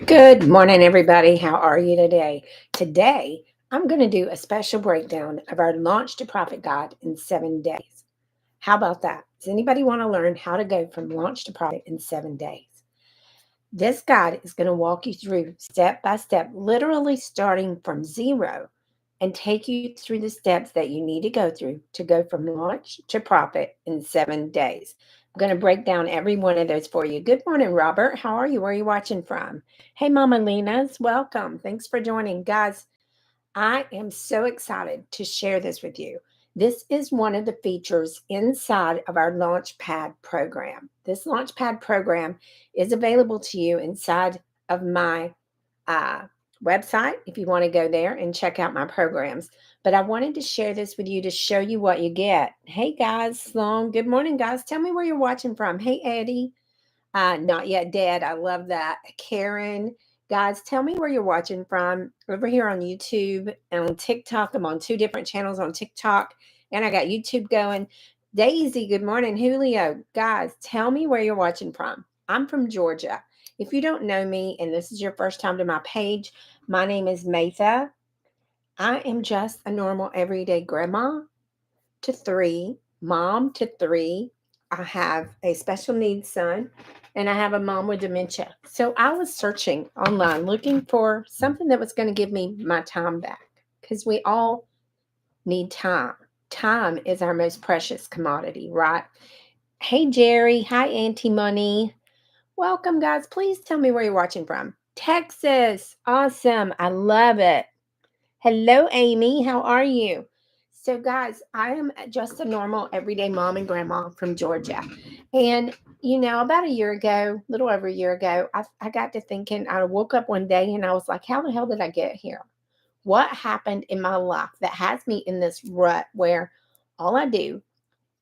Good morning, everybody. How are you today? Today, I'm going to do a special breakdown of our Launch to Profit Guide in 7 days. How about that? Does anybody want to learn how to go from launch to profit in 7 days? This guide is going to walk you through step by step, literally starting from zero, and take you through the steps that you need to go through to go from launch to profit in 7 days. I'm going to break down every one of those for you. Good morning, Robert. How are you? Where are you watching from? Hey, Mama Lena's. Welcome. Thanks for joining. Guys, I am so excited to share this with you. This is one of the features inside of our Launchpad program. This Launchpad program is available to you inside of my uh, website if you want to go there and check out my programs. But I wanted to share this with you to show you what you get. Hey guys, Sloan. Good morning, guys. Tell me where you're watching from. Hey, Eddie. Not yet dead. I love that. Karen, guys, tell me where you're watching from. Over here on YouTube and on TikTok. I'm on two different channels on TikTok, and I got YouTube going. Daisy, good morning. Julio, guys, tell me where you're watching from. I'm from Georgia. If you don't know me and this is your first time to my page, my name is Matha. I am just a normal everyday grandma to three, mom to three. I have a special needs son and I have a mom with dementia. So I was searching online looking for something that was going to give me my time back because we all need time. Time is our most precious commodity, right? Hey, Jerry. Hi, Auntie Money. Welcome, guys. Please tell me where you're watching from. Texas. Awesome. I love it. Hello, Amy. How are you? So, guys, I am just a normal everyday mom and grandma from Georgia. And, about a year ago, a little over a year ago, I got to thinking, I woke up one day and I was like, how the hell did I get here? What happened in my life that has me in this rut where all I do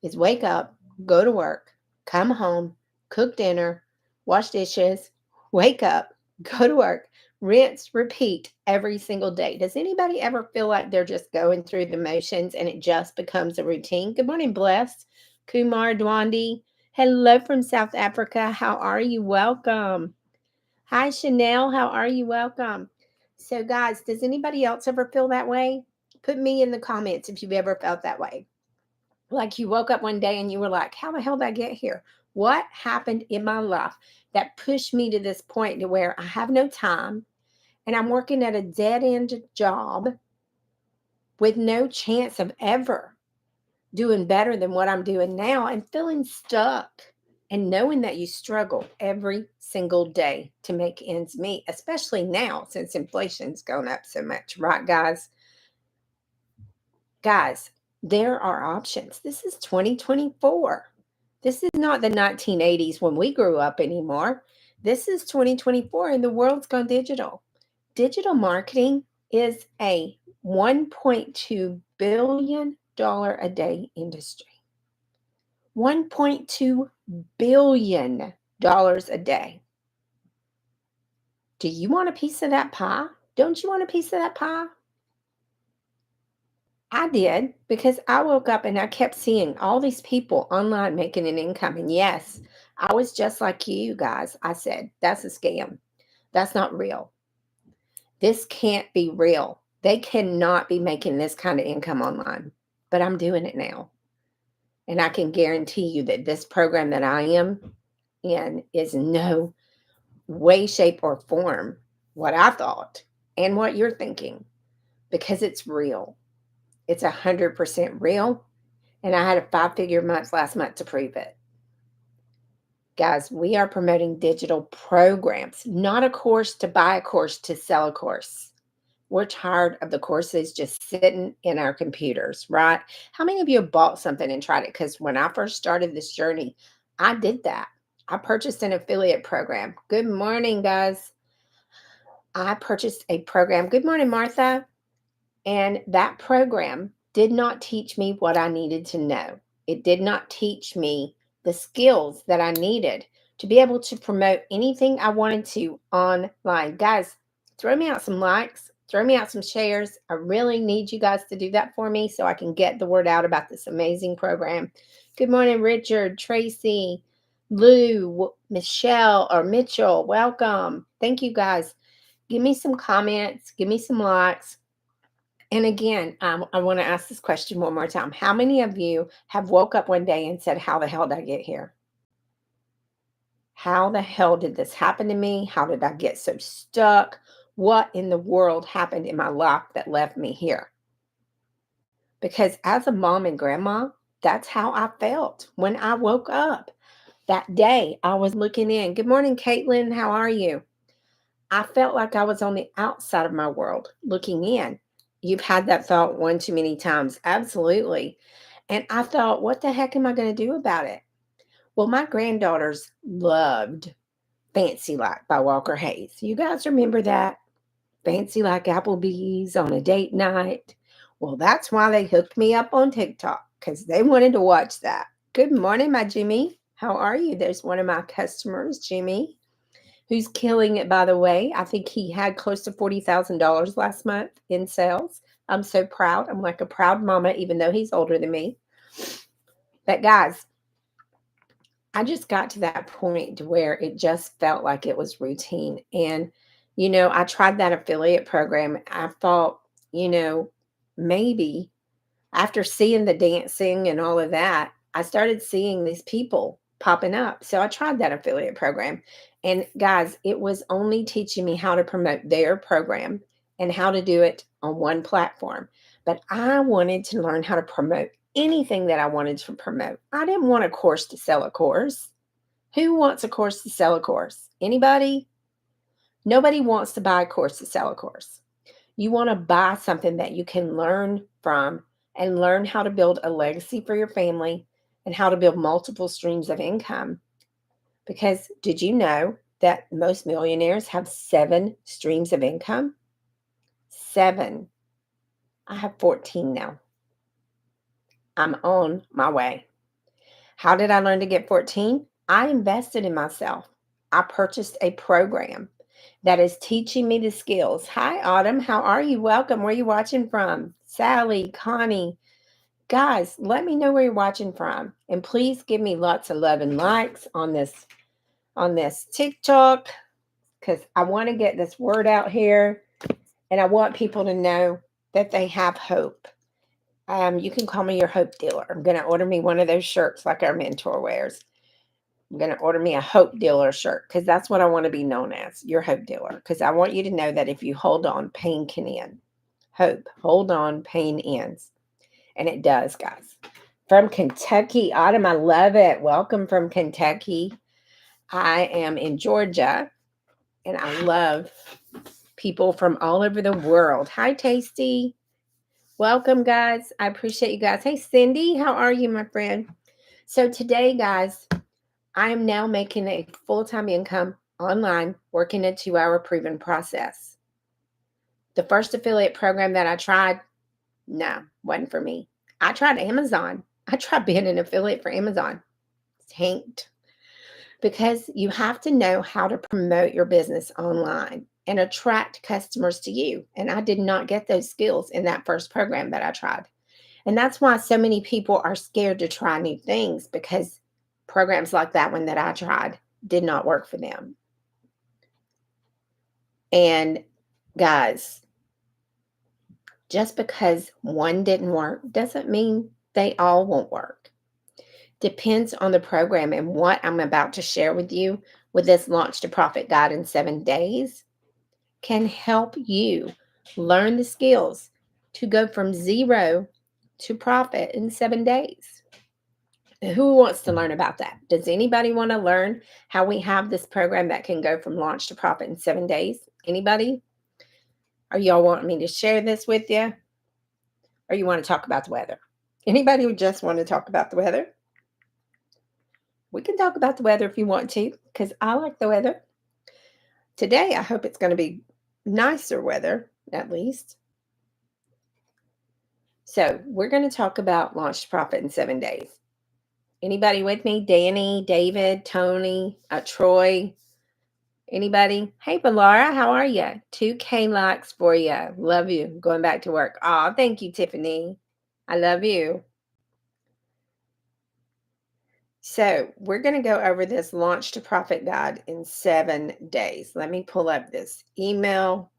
is wake up, go to work, come home, cook dinner, wash dishes, wake up, go to work, rinse, repeat every single day. Does anybody ever feel like they're just going through the motions and it just becomes a routine? Good morning, Blessed. Kumar Dwandi. Hello from South Africa. How are you? Welcome. Hi, Chanel. How are you? Welcome. So, guys, does anybody else ever feel that way? Put me in the comments if you've ever felt that way. Like you woke up one day and you were like, how the hell did I get here? What happened in my life that pushed me to this point to where I have no time and I'm working at a dead end job with no chance of ever doing better than what I'm doing now and feeling stuck and knowing that you struggle every single day to make ends meet, especially now since inflation's gone up so much, right, guys? Guys, there are options. This is 2024. This is not the 1980s when we grew up anymore. This is 2024 and the world's gone digital. Digital marketing is a $1.2 billion a day industry. $1.2 billion a day. Do you want a piece of that pie? Don't you want a piece of that pie? I did because I woke up and I kept seeing all these people online making an income. And yes, I was just like you guys. I said, that's a scam. That's not real. This can't be real. They cannot be making this kind of income online. But I'm doing it now. And I can guarantee you that this program that I am in is no way, shape, or form what I thought and what you're thinking because it's real. It's 100% real. And I had a 5-figure month last month to prove it. Guys, we are promoting digital programs, not a course to buy a course to sell a course. We're tired of the courses just sitting in our computers, right? How many of you have bought something and tried it? Because when I first started this journey, I did that. I purchased an affiliate program. Good morning, guys. I purchased a program. Good morning, Martha. And that program did not teach me what I needed to know. It did not teach me the skills that I needed to be able to promote anything I wanted to online. Guys, throw me out some likes, throw me out some shares. I really need you guys to do that for me so I can get the word out about this amazing program. Good morning, Richard, Tracy, Lou, Michelle, or Mitchell. Welcome. Thank you guys. Give me some comments, give me some likes. And again, I want to ask this question one more time. How many of you have woke up one day and said, how the hell did I get here? How the hell did this happen to me? How did I get so stuck? What in the world happened in my life that left me here? Because as a mom and grandma, that's how I felt when I woke up that day. I was looking in. Good morning, Caitlin. How are you? I felt like I was on the outside of my world looking in. You've had that thought one too many times. Absolutely. And I thought, what the heck am I going to do about it? Well, my granddaughters loved Fancy Like by Walker Hayes. You guys remember that? Fancy Like Applebee's on a date night. Well, that's why they hooked me up on TikTok because they wanted to watch that. Good morning, my Jimmy. How are you? There's one of my customers, Jimmy, who's killing it, by the way. I think he had close to $40,000 last month in sales. I'm so proud. I'm like a proud mama, even though he's older than me. But guys, I just got to that point where it just felt like it was routine. And, I tried that affiliate program. I thought, maybe after seeing the dancing and all of that, I started seeing these people popping up. So I tried that affiliate program. And guys, it was only teaching me how to promote their program and how to do it on one platform. But I wanted to learn how to promote anything that I wanted to promote. I didn't want a course to sell a course. Who wants a course to sell a course? Anybody? Nobody wants to buy a course to sell a course. You want to buy something that you can learn from and learn how to build a legacy for your family and how to build multiple streams of income. Because did you know that most millionaires have 7 streams of income? 7. I have 14 now. I'm on my way. How did I learn to get 14? I invested in myself. I purchased a program that is teaching me the skills. Hi, Autumn. How are you? Welcome. Where are you watching from? Sally, Connie. Guys, let me know where you're watching from. And please give me lots of love and likes on this TikTok because I want to get this word out here and I want people to know that they have hope. You can call me your hope dealer. I'm going to order me one of those shirts like our mentor wears. I'm going to order me a hope dealer shirt because that's what I want to be known as, your hope dealer. Because I want you to know that if you hold on, pain can end. Hope, hold on, pain ends. And it does, guys. From Kentucky, Autumn, I love it. Welcome from Kentucky. I am in Georgia, and I love people from all over the world. Hi, Tasty. Welcome, guys. I appreciate you guys. Hey, Cindy, how are you, my friend? So today, guys, I am now making a full-time income online, working a 2-hour proven process. The first affiliate program that I tried, no, wasn't for me. I tried Amazon. I tried being an affiliate for Amazon. Tanked. Because you have to know how to promote your business online and attract customers to you. And I did not get those skills in that first program that I tried. And that's why so many people are scared to try new things because programs like that one that I tried did not work for them. And guys, just because one didn't work doesn't mean they all won't work. Depends on the program and what I'm about to share with you with this Launch to Profit Guide in 7 days can help you learn the skills to go from zero to profit in 7 days. Who wants to learn about that? Does anybody want to learn how we have this program that can go from launch to profit in 7 days? Anybody? Or y'all want me to share this with you? Or you want to talk about the weather? Anybody who just want to talk about the weather? We can talk about the weather if you want to, because I like the weather. Today, I hope it's going to be nicer weather, at least. So we're going to talk about launch to profit in 7 days. Anybody with me? Danny, David, Tony, Troy, anybody? Hey, Balara, how are you? 2K likes for you. Love you. Going back to work. Oh, thank you, Tiffany. I love you. So we're going to go over this Launch to Profit guide in 7 days. Let me pull up this email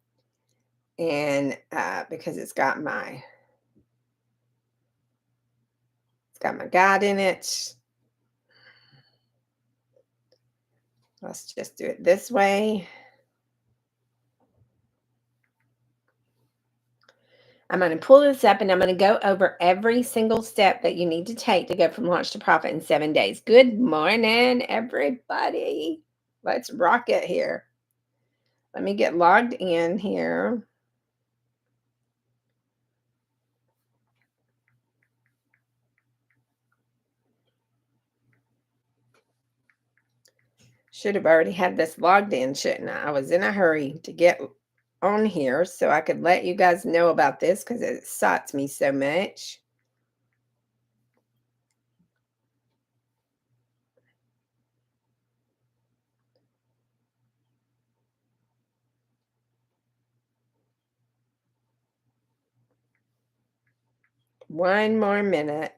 and because it's got my guide in it. Let's just do it this way. I'm going to pull this up and I'm going to go over every single step that you need to take to go from launch to profit in 7 days. Good morning, everybody. Let's rock it here. Let me get logged in here. Should have already had this logged in, shouldn't I? I was in a hurry to get on here so I could let you guys know about this because it excites me so much. One more minute.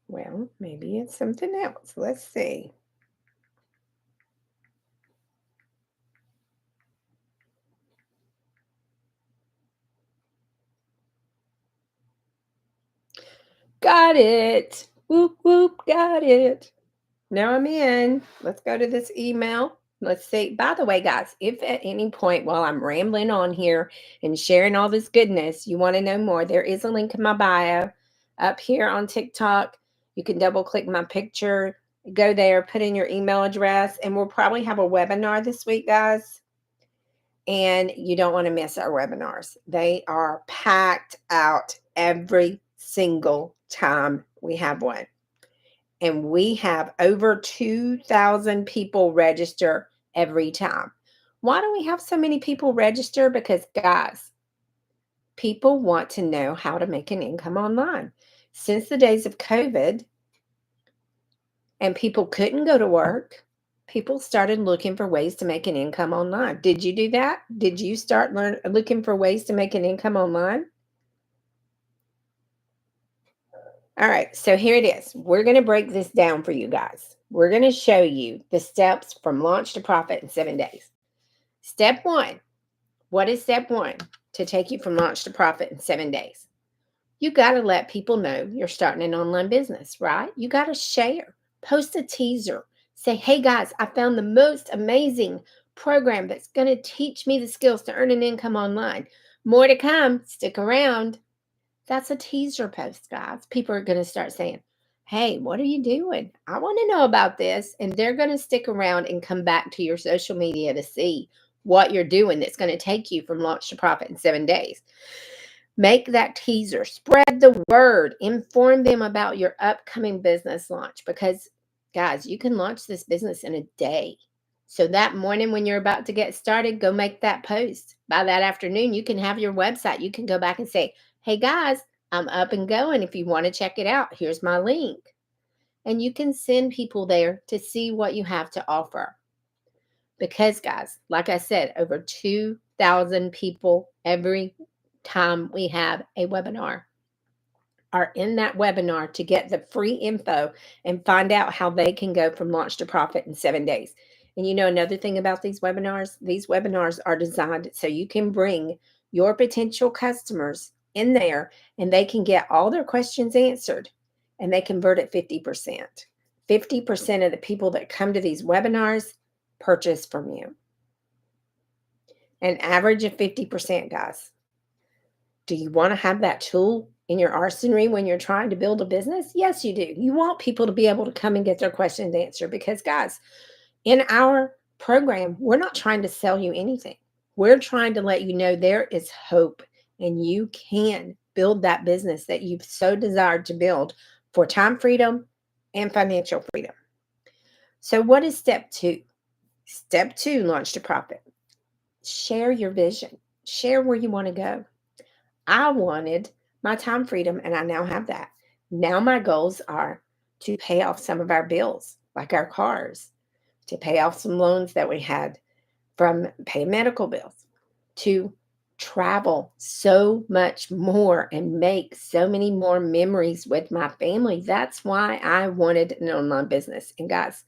Well, maybe it's something else. Let's see. Got it. Whoop, whoop, got it. Now I'm in. Let's go to this email. Let's see. By the way, guys, if at any point while I'm rambling on here and sharing all this goodness, you want to know more, there is a link in my bio up here on TikTok. You can double click my picture, go there, put in your email address, and we'll probably have a webinar this week, guys. And you don't want to miss our webinars. They are packed out every single time we have one. And we have over 2,000 people register every time. Why do we have so many people register? Because, guys, people want to know how to make an income online. Since the days of COVID and people couldn't go to work, people started looking for ways to make an income online. Did you do that? Did you start looking for ways to make an income online? All right, so here it is. We're going to break this down for you guys. We're going to show you the steps from launch to profit in 7 days. Step one. What is step one to take you from launch to profit in 7 days? You got to let people know you're starting an online business, right? You got to share, post a teaser, say, hey guys, I found the most amazing program that's going to teach me the skills to earn an income online. More to come. Stick around. That's a teaser post, guys. People are going to start saying, hey, what are you doing? I want to know about this. And they're going to stick around and come back to your social media to see what you're doing that's going to take you from launch to profit in 7 days. Make that teaser, spread the word, inform them about your upcoming business launch because, guys, you can launch this business in a day. So that morning when you're about to get started, go make that post. By that afternoon, you can have your website. You can go back and say, hey guys, I'm up and going. If you want to check it out, here's my link. And you can send people there to see what you have to offer. Because, guys, like I said, over 2,000 people every time we have a webinar are in that webinar to get the free info and find out how they can go from launch to profit in 7 days. And you know, another thing about these webinars are designed so you can bring your potential customers in there and they can get all their questions answered and they convert at 50%. 50% of the people that come to these webinars purchase from you. An average of 50%, guys. Do you want to have that tool in your arsenal when you're trying to build a business? Yes, you do. You want people to be able to come and get their questions answered because, guys, in our program, we're not trying to sell you anything. We're trying to let you know there is hope and you can build that business that you've so desired to build for time freedom and financial freedom. So, what is step two? Step two, launch to profit. Share your vision, share where you want to go. I wanted my time freedom, and I now have that. Now, my goals are to pay off some of our bills, like our cars, to pay off some loans that we had, from paying medical bills to travel so much more and make so many more memories with my family. That's why I wanted an online business. And guys,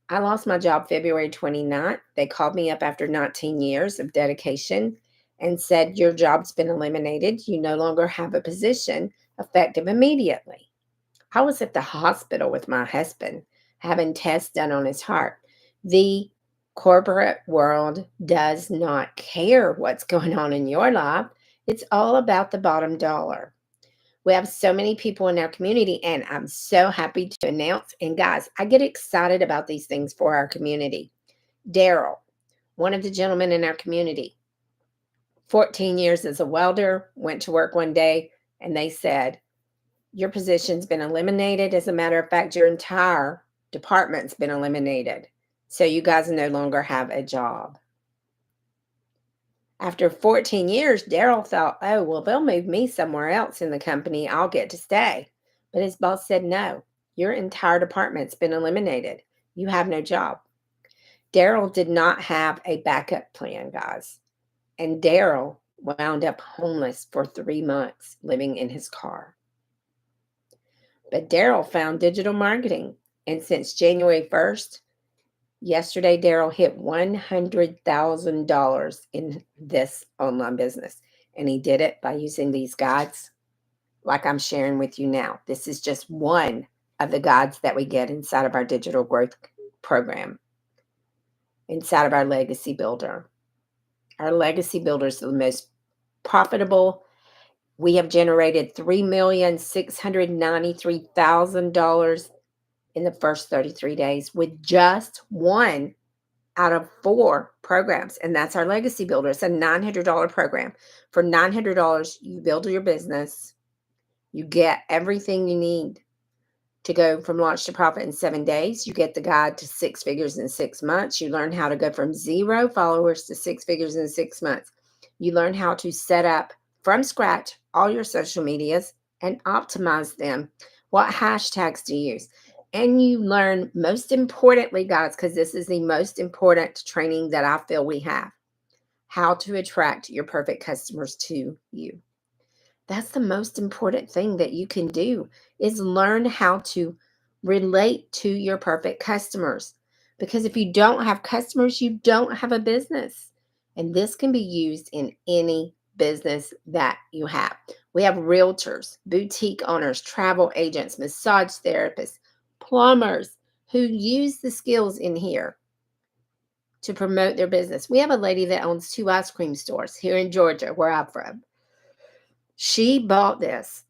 I lost my job February 29th. They called me up after 19 years of dedication and said, your job's been eliminated. You no longer have a position effective immediately. I was at the hospital with my husband having tests done on his heart. The corporate world does not care what's going on in your life. It's all about the bottom dollar. We have so many people in our community, and I'm so happy to announce. And guys, I get excited about these things for our community. Daryl, one of the gentlemen in our community, 14 years as a welder, went to work one day and they said, your position's been eliminated. As a matter of fact, your entire department's been eliminated. So you guys no longer have a job. After 14 years, Daryl thought, oh, well, they'll move me somewhere else in the company. I'll get to stay. But his boss said, no, your entire department's been eliminated. You have no job. Daryl did not have a backup plan, guys. And Daryl wound up homeless for 3 months, living in his car. But Daryl found digital marketing. And since January 1st, yesterday, Daryl hit $100,000 in this online business. And he did it by using these guides like I'm sharing with you now. This is just one of the guides that we get inside of our digital growth program, inside of our legacy builder. Our legacy builder is the most profitable. We have generated $3,693,000 in the first 33 days with just one out of 4 programs. And that's our legacy builder. It's a $900 program. For $900, you build your business. You get everything you need to go from launch to profit in 7 days. You get the guide to 6 figures in 6 months. You learn how to go from 0 followers to 6 figures in 6 months. You learn how to set up from scratch all your social medias and optimize them. What hashtags to use. And you learn, most importantly, guys, because this is the most important training that I feel we have, how to attract your perfect customers to you. That's the most important thing that you can do, is learn how to relate to your perfect customers. Because if you don't have customers, you don't have a business. And this can be used in any business that you have. We have realtors, boutique owners, travel agents, massage therapists, plumbers who use the skills in here to promote their business. We have a lady that owns 2 ice cream stores here in Georgia, where I'm from. She bought this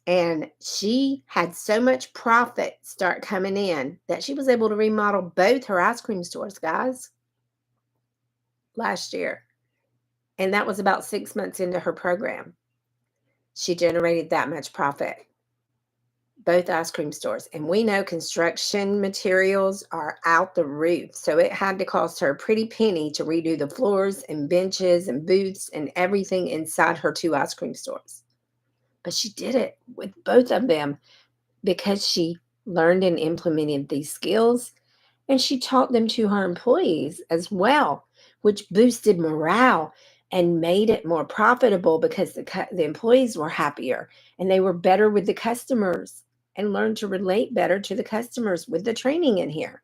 and she had so much profit start coming in that she was able to remodel both her ice cream stores, guys, last year. And that was about 6 months into her program. She generated that much profit, both ice cream stores. And we know construction materials are out the roof. So it had to cost her a pretty penny to redo the floors and benches and booths and everything inside her 2 ice cream stores. But she did it with both of them because she learned and implemented these skills, and she taught them to her employees as well, which boosted morale and made it more profitable because the employees were happier and they were better with the customers and learned to relate better to the customers with the training in here.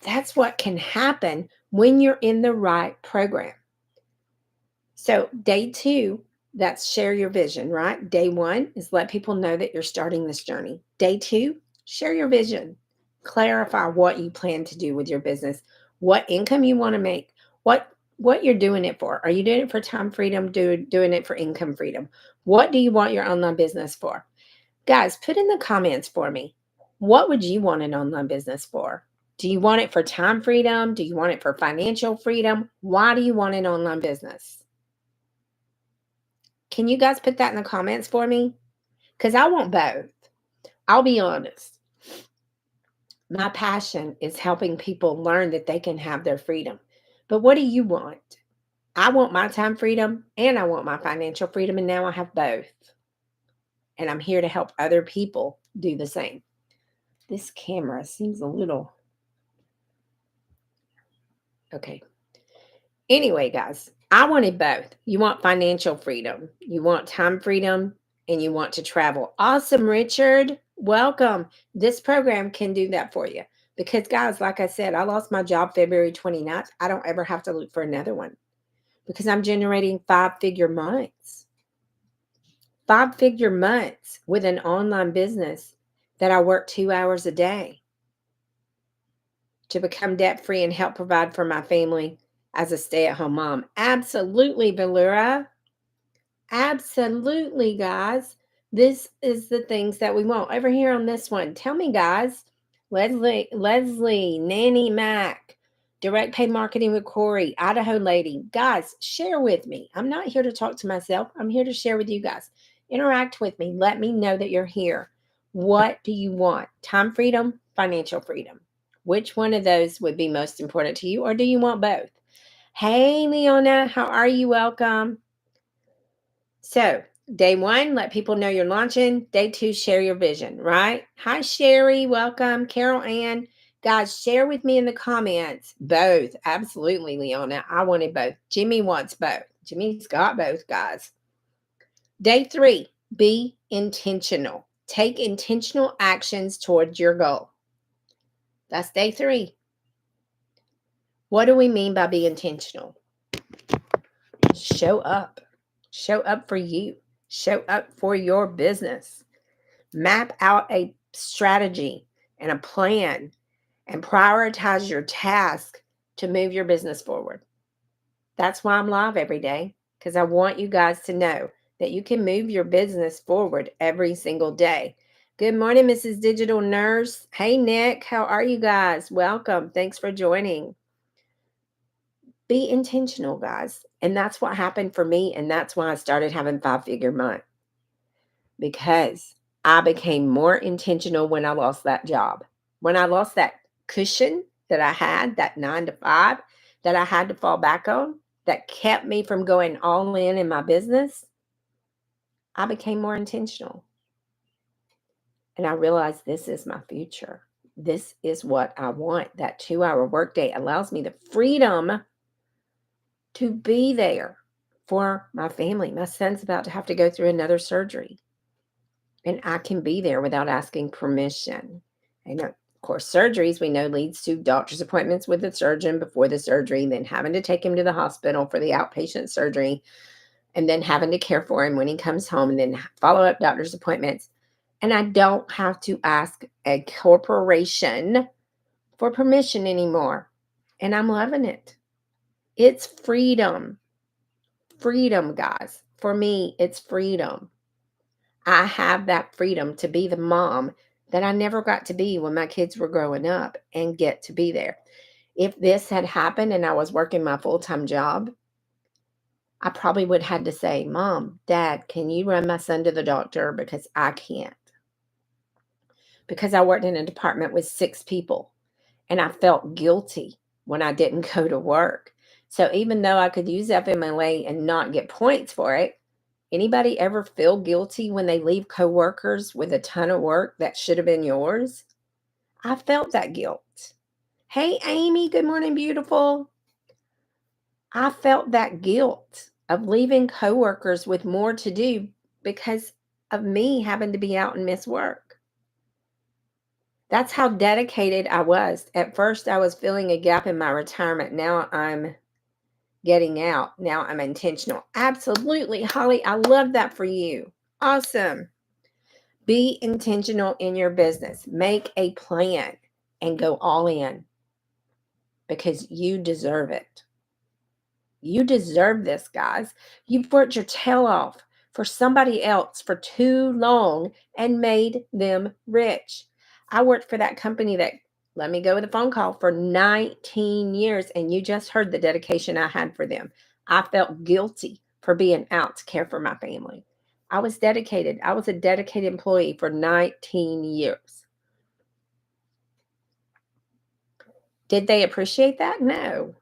That's what can happen when you're in the right program. So day 2, that's share your vision, right? Day 1 is let people know that you're starting this journey. Day 2, share your vision. Clarify what you plan to do with your business, what income you want to make, what you're doing it for. Are you doing it for time freedom? Doing it for income freedom? What do you want your online business for? Guys, put in the comments for me. What would you want an online business for? Do you want it for time freedom? Do you want it for financial freedom? Why do you want an online business? Can you guys put that in the comments for me? Because I want both. I'll be honest. My passion is helping people learn that they can have their freedom. But what do you want? I want my time freedom and I want my financial freedom, and now I have both. And I'm here to help other people do the same. This camera seems a little Okay. Anyway, guys, I wanted both. You want financial freedom, you want time freedom, and you want to travel. Awesome, Richard. Welcome. This program can do that for you because, guys, like I said, I lost my job February 29th. I don't ever have to look for another one because I'm generating five-figure months. Five-figure months with an online business that I work 2 hours a day to become debt free and help provide for my family as a stay at home mom. Absolutely, Valura. Absolutely, guys. This is the things that we want over here on this one. Tell me, guys. Leslie, Nanny Mac, Direct Pay Marketing with Corey, Idaho Lady. Guys, share with me. I'm not here to talk to myself. I'm here to share with you guys. Interact with me. Let me know that you're here. What do you want? Time freedom, financial freedom. Which one of those would be most important to you, or do you want both? Hey, Leona, how are you? Welcome. So, day one, let people know you're launching. Day two, share your vision, right? Hi, Sherry. Welcome. Carol Ann. Guys, share with me in the comments. Both. Absolutely, Leona. I wanted both. Jimmy wants both. Jimmy's got both, guys. Day three, be intentional. Take intentional actions towards your goal. That's day three. What do we mean by be intentional? Show up. Show up for you. Show up for your business. Map out a strategy and a plan and prioritize your task to move your business forward. That's why I'm live every day, because I want you guys to know that you can move your business forward every single day. Good morning, Mrs. Digital Nurse. Hey, Nick. How are you guys? Welcome. Thanks for joining. Be intentional, guys. And that's what happened for me. And that's why I started having five-figure month, because I became more intentional when I lost that job. When I lost that cushion that I had, that 9 to 5 that I had to fall back on, that kept me from going all in my business, I became more intentional. And I realized this is my future. This is what I want. That 2 hour workday allows me the freedom to be there for my family. My son's about to have to go through another surgery, and I can be there without asking permission. And of course, surgeries we know leads to doctor's appointments with the surgeon before the surgery, then having to take him to the hospital for the outpatient surgery, and then having to care for him when he comes home, and then follow up doctor's appointments. And I don't have to ask a corporation for permission anymore. And I'm loving it. It's freedom. Freedom, guys. For me, it's freedom. I have that freedom to be the mom that I never got to be when my kids were growing up, and get to be there. If this had happened and I was working my full-time job, I probably would have had to say, Mom, Dad, can you run my son to the doctor? Because I can't. Because I worked in a department with 6 people, and I felt guilty when I didn't go to work. So even though I could use FMLA and not get points for it, anybody ever feel guilty when they leave coworkers with a ton of work that should have been yours? I felt that guilt. Hey, Amy, good morning, beautiful. I felt that guilt of leaving coworkers with more to do because of me having to be out and miss work. That's how dedicated I was. At first, I was filling a gap in my retirement. Now I'm getting out. Now I'm intentional. Absolutely, Holly. I love that for you. Awesome. Be intentional in your business. Make a plan and go all in, because you deserve it. You deserve this, guys. You've worked your tail off for somebody else for too long and made them rich. I worked for that company that let me go with a phone call for 19 years, and you just heard the dedication I had for them. I felt guilty for being out to care for my family. I was dedicated. I was a dedicated employee for 19 years. Did they appreciate that? No.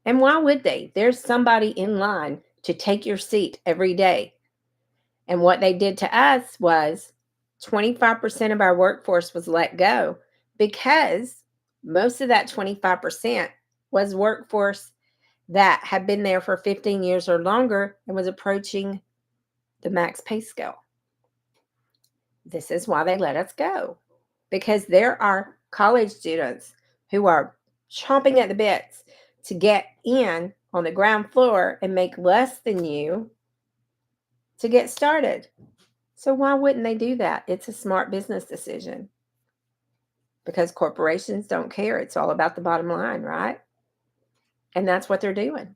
And why would they? There's somebody in line to take your seat every day. And what they did to us was 25% of our workforce was let go, because most of that 25% was workforce that had been there for 15 years or longer and was approaching the max pay scale. This is why they let us go, because there are college students who are chomping at the bits to get in on the ground floor and make less than you to get started. So why wouldn't they do that? It's a smart business decision because corporations don't care. It's all about the bottom line, right? And that's what they're doing.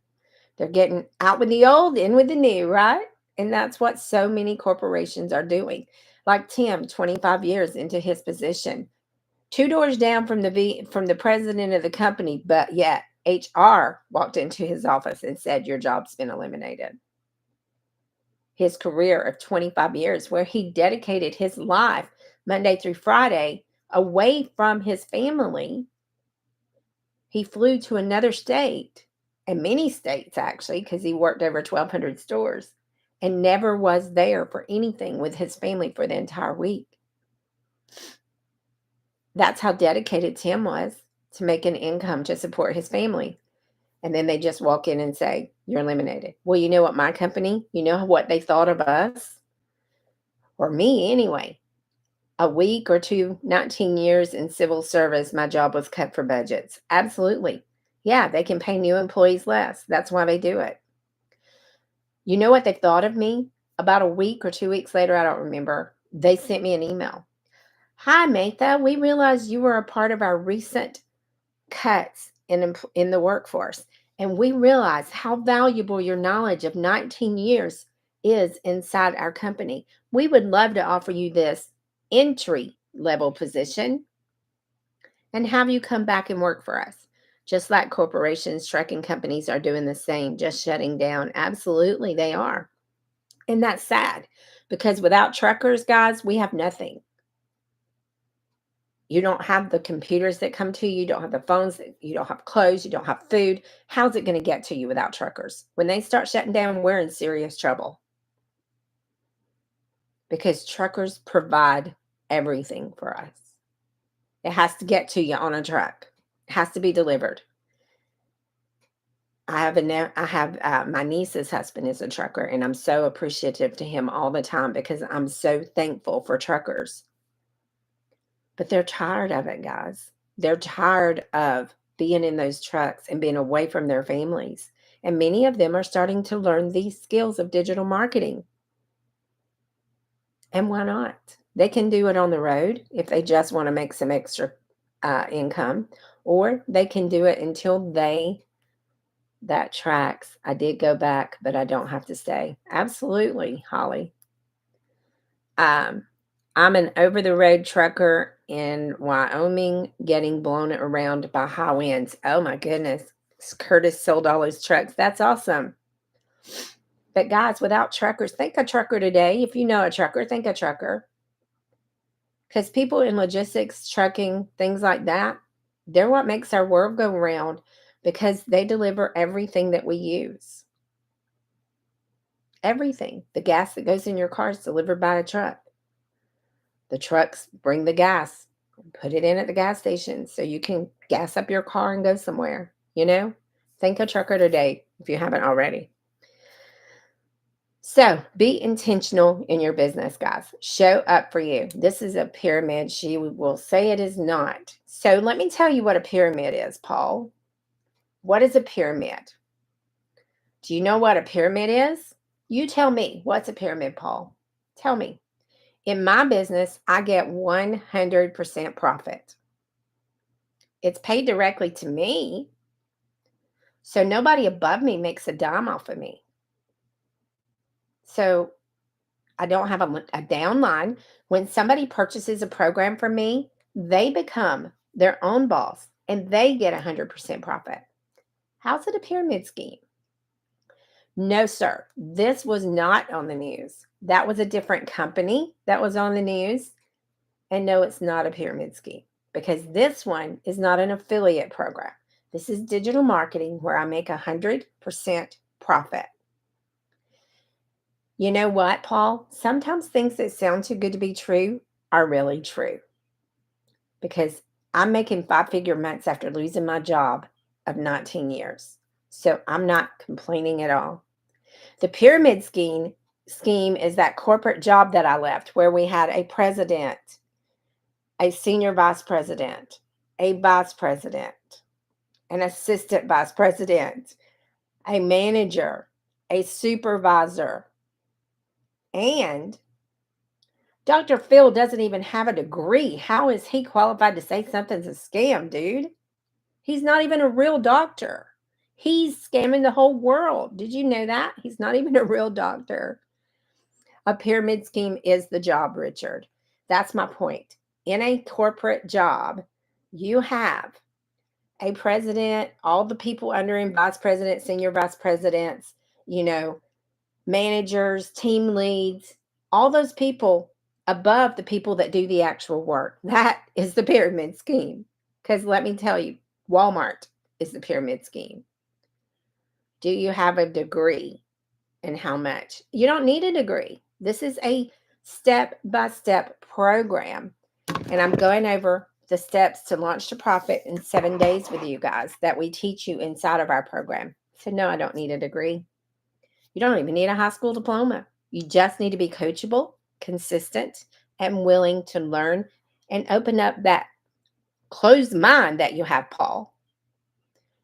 They're getting out with the old, in with the new, right? And that's what so many corporations are doing. Like Tim, 25 years into his position, two doors down from the president of the company, but yet HR walked into his office and said, "Your job's been eliminated." His career of 25 years, where he dedicated his life Monday through Friday away from his family. He flew to another state, and many states actually, because he worked over 1,200 stores, and never was there for anything with his family for the entire week. That's how dedicated Tim was to make an income to support his family. And then they just walk in and say, "You're eliminated." Well, you know what, my company, you know what they thought of us, or me anyway. A week or two, 19 years in civil service, my job was cut for budgets. Absolutely. Yeah, they can pay new employees less. That's why they do it. You know what they thought of me? About a week or 2 weeks later, I don't remember, they sent me an email. "Hi, Matha. We realized you were a part of our recent cuts in the workforce, and we realize how valuable your knowledge of 19 years is inside our company. We would love to offer you this entry level position and have you come back and work for us." Just like corporations, trucking companies are doing the same, just shutting down. Absolutely, they are. And that's sad because without truckers, guys, we have nothing. You don't have the computers that come to you. You don't have the phones. You don't have clothes. You don't have food. How's it going to get to you without truckers? When they start shutting down, we're in serious trouble because truckers provide everything for us. It has to get to you on a truck. It has to be delivered. My niece's husband is a trucker, and I'm so appreciative to him all the time because I'm so thankful for truckers. But they're tired of it, guys. They're tired of being in those trucks and being away from their families. And many of them are starting to learn these skills of digital marketing. And why not? They can do it on the road if they just want to make some extra income, or they can do it until that tracks. I did go back, but I don't have to stay. Absolutely, Holly. Um, I'm an over the road trucker in Wyoming getting blown around by high winds. Oh my goodness. Curtis sold all his trucks. That's awesome. But guys, without truckers, think a trucker today. If you know a trucker, think a trucker. Because people in logistics, trucking, things like that, they're what makes our world go round because they deliver everything that we use. Everything. The gas that goes in your car is delivered by a truck. The trucks bring the gas, put it in at the gas station so you can gas up your car and go somewhere, you know? Think a trucker today if you haven't already. So be intentional in your business, guys. Show up for you. This is a pyramid. She will say it is not. So let me tell you what a pyramid is, Paul. What is a pyramid? Do you know what a pyramid is? You tell me. What's a pyramid, Paul? Tell me. In my business, I get 100% profit. It's paid directly to me. So nobody above me makes a dime off of me. So I don't have a downline. When somebody purchases a program from me, they become their own boss and they get 100% profit. How's it a pyramid scheme? No, sir. This was not on the news. That was a different company that was on the news. And no, it's not a pyramid scheme because this one is not an affiliate program. This is digital marketing where I make 100% profit. You know what, Paul? Sometimes things that sound too good to be true are really true because I'm making 5-figure months after losing my job of 19 years. So I'm not complaining at all. The pyramid scheme is that corporate job that I left where we had a president, a senior vice president, a vice president, an assistant vice president, a manager, a supervisor, and Dr. Phil doesn't even have a degree. How is he qualified to say something's a scam, dude? He's not even a real doctor. He's scamming the whole world. Did you know that? He's not even a real doctor. A pyramid scheme is the job, Richard. That's my point. In a corporate job, you have a president, all the people under him, vice presidents, senior vice presidents, managers, team leads, all those people above the people that do the actual work. That is the pyramid scheme. Because let me tell you, Walmart is the pyramid scheme. Do you have a degree and how much? You don't need a degree. This is a step-by-step program. And I'm going over the steps to launch to profit in 7 days with you guys that we teach you inside of our program. So no, I don't need a degree. You don't even need a high school diploma. You just need to be coachable, consistent, and willing to learn and open up that closed mind that you have, Paul.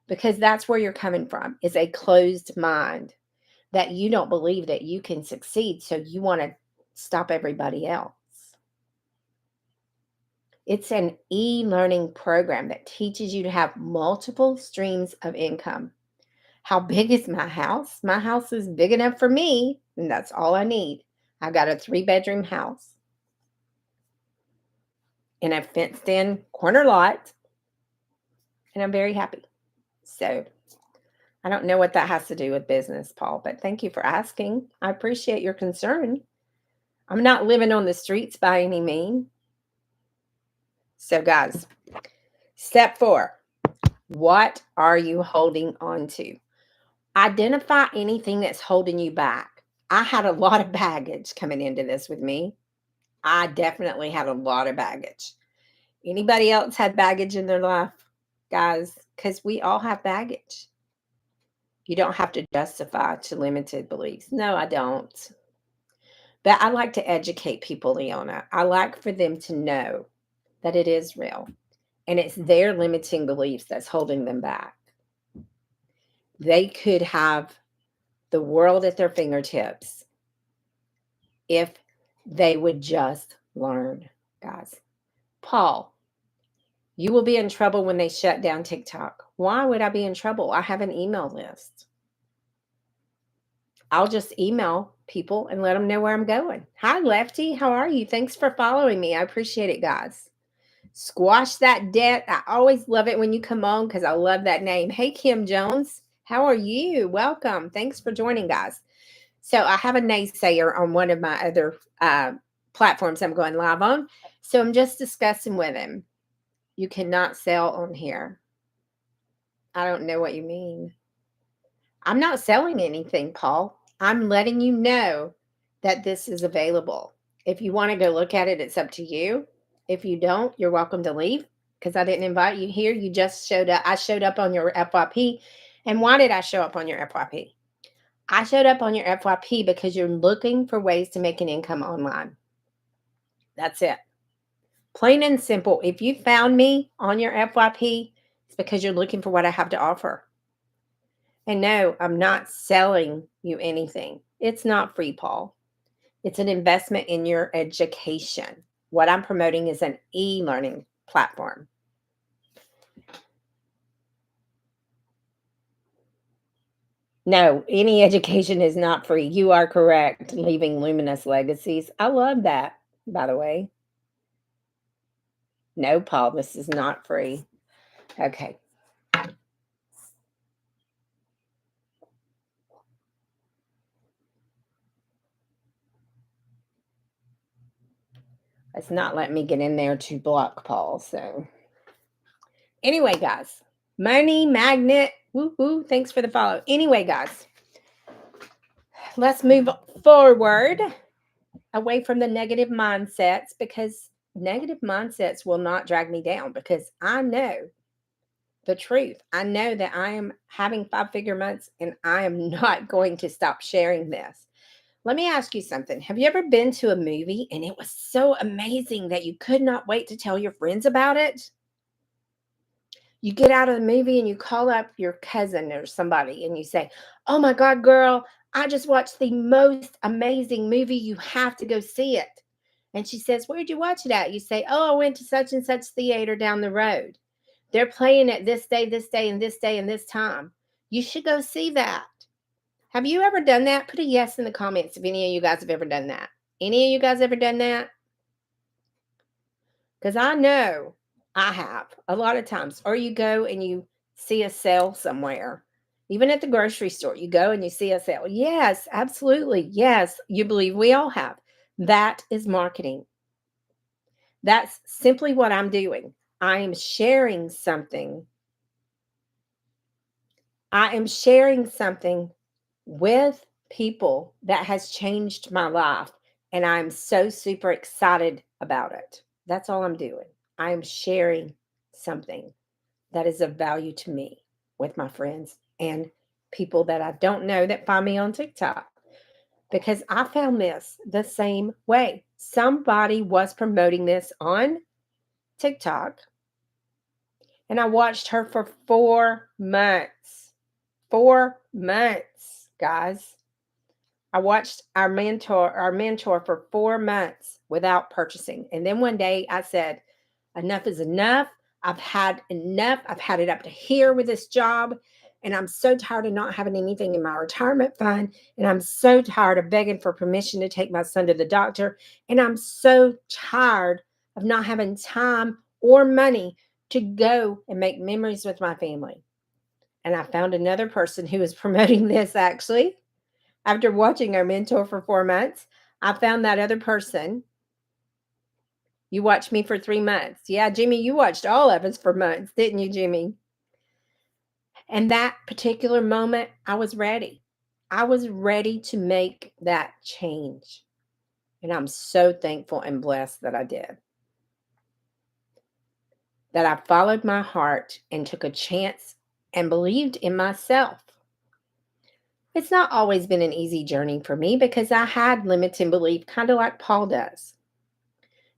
Because that's where you're coming from, is a closed mind that you don't believe that you can succeed. So you want to stop everybody else. It's an e-learning program that teaches you to have multiple streams of income. How big is my house? My house is big enough for me, and that's all I need. I got a 3-bedroom house in a fenced-in corner lot, and I'm very happy. So I don't know what that has to do with business, Paul, but thank you for asking. I appreciate your concern. I'm not living on the streets by any means. So, guys, step 4. What are you holding on to? Identify anything that's holding you back. I had a lot of baggage coming into this with me. I definitely had a lot of baggage. Anybody else had baggage in their life, guys? Because we all have baggage. You don't have to justify to limited beliefs. No, I don't. But I like to educate people, Leona. I like for them to know that it is real. And it's their limiting beliefs that's holding them back. They could have the world at their fingertips if they would just learn, guys. Paul, you will be in trouble when they shut down TikTok. Why would I be in trouble? I have an email list. I'll just email people and let them know where I'm going. Hi, Lefty. How are you? Thanks for following me. I appreciate it, guys. Squash that debt. I always love it when you come on because I love that name. Hey, Kim Jones. How are you? Welcome. Thanks for joining, guys. So I have a naysayer on one of my other platforms I'm going live on. So I'm just discussing with him. You cannot sell on here. I don't know what you mean. I'm not selling anything, Paul. I'm letting you know that this is available. If you want to go look at it, it's up to you. If you don't, you're welcome to leave because I didn't invite you here. You just showed up. I showed up on your FYP. And why did I show up on your FYP? I showed up on your FYP because you're looking for ways to make an income online. That's it. Plain and simple. If you found me on your FYP, it's because you're looking for what I have to offer. And no, I'm not selling you anything. It's not free, Paul. It's an investment in your education. What I'm promoting is an e-learning platform. No, any education is not free. You are correct. Leaving luminous legacies. I love that, by the way. No, Paul, this is not free. Okay. It's not letting me get in there to block Paul. So anyway, guys, money magnet. Woo woo. Thanks for the follow. Anyway, guys, let's move forward away from the negative mindsets because negative mindsets will not drag me down because I know the truth. I know that I am having 5-figure months and I am not going to stop sharing this. Let me ask you something. Have you ever been to a movie and it was so amazing that you could not wait to tell your friends about it? You get out of the movie and you call up your cousin or somebody and you say, "Oh my God, girl, I just watched the most amazing movie. You have to go see it." And she says, "Where'd you watch it at?" You say, "Oh, I went to such and such theater down the road. They're playing it this day, and this day, and this time. You should go see that." Have you ever done that? Put a yes in the comments if any of you guys have ever done that. Any of you guys ever done that? Because I know I have a lot of times. Or you go and you see a sale somewhere, even at the grocery store, you go and you see a sale. Yes, absolutely. Yes, you believe we all have. That is marketing. That's simply what I'm doing. I am sharing something. I am sharing something with people that has changed my life. And I'm so super excited about it. That's all I'm doing. I am sharing something that is of value to me with my friends and people that I don't know that find me on TikTok. Because I found this the same way. Somebody was promoting this on TikTok, and I watched her for 4 months. 4 months, guys. I watched our mentor for 4 months without purchasing. And then one day I said, enough is enough. I've had enough. I've had it up to here with this job. And I'm so tired of not having anything in my retirement fund. And I'm so tired of begging for permission to take my son to the doctor. And I'm so tired of not having time or money to go and make memories with my family. And I found another person who was promoting this actually. After watching our mentor for 4 months, I found that other person. You watched me for 3 months. Yeah, Jimmy, you watched all of us for months, didn't you, Jimmy? And that particular moment, I was ready. I was ready to make that change. And I'm so thankful and blessed that I did. That I followed my heart and took a chance and believed in myself. It's not always been an easy journey for me because I had limiting belief, kind of like Paul does.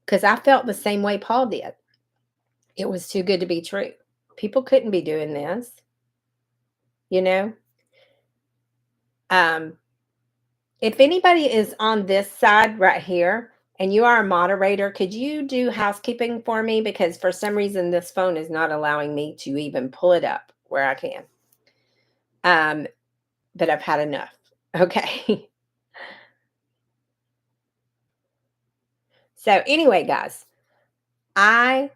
Because I felt the same way Paul did. It was too good to be true. People couldn't be doing this, you know? Um, if anybody is on this side right here and you are a moderator, could you do housekeeping for me? Because for some reason, this phone is not allowing me to even pull it up where I can. But I've had enough. Okay. So, anyway, guys, I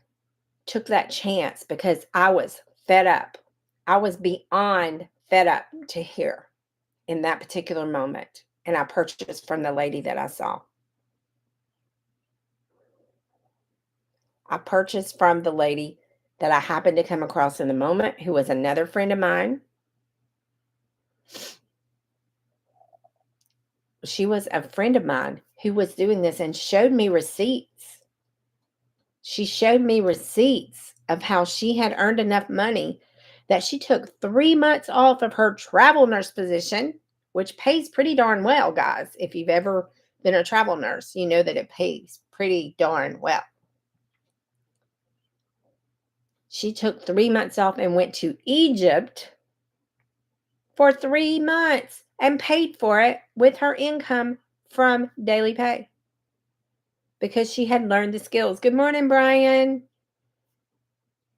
took that chance because I was fed up. I was beyond fed up to hear in that particular moment. And I purchased from the lady that I saw. I purchased from the lady that I happened to come across in the moment, who was another friend of mine. She was a friend of mine who was doing this and showed me receipts. She showed me receipts of how she had earned enough money that she took 3 months off of her travel nurse position, which pays pretty darn well, guys. If you've ever been a travel nurse, you know that it pays pretty darn well. She took 3 months off and went to Egypt for 3 months and paid for it with her income from daily pay because she had learned the skills. Good morning, Brian.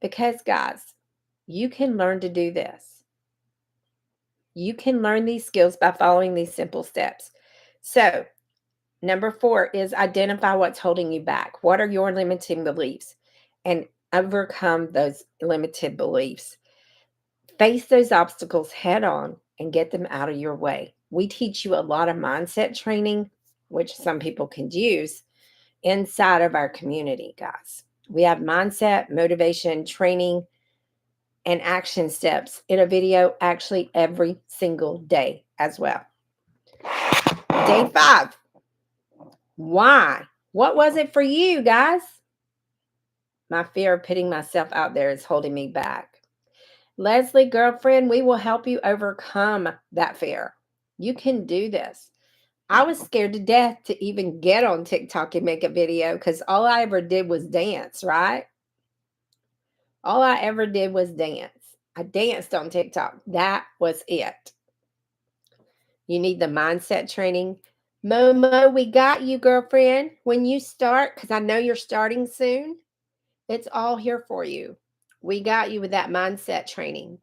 Because, guys, you can learn to do this. You can learn these skills by following these simple steps. So, number 4 is identify what's holding you back. What are your limiting beliefs? And overcome those limited beliefs. Face those obstacles head on and get them out of your way. We teach you a lot of mindset training, which some people can use inside of our community, guys. We have mindset, motivation, training, and action steps in a video actually every single day as well. Day 5. Why? What was it for you, guys? My fear of putting myself out there is holding me back. Leslie, girlfriend, we will help you overcome that fear. You can do this. I was scared to death to even get on TikTok and make a video because all I ever did was dance, right? All I ever did was dance. I danced on TikTok. That was it. You need the mindset training. Momo, we got you, girlfriend. When you start, because I know you're starting soon, it's all here for you. We got you with that mindset training.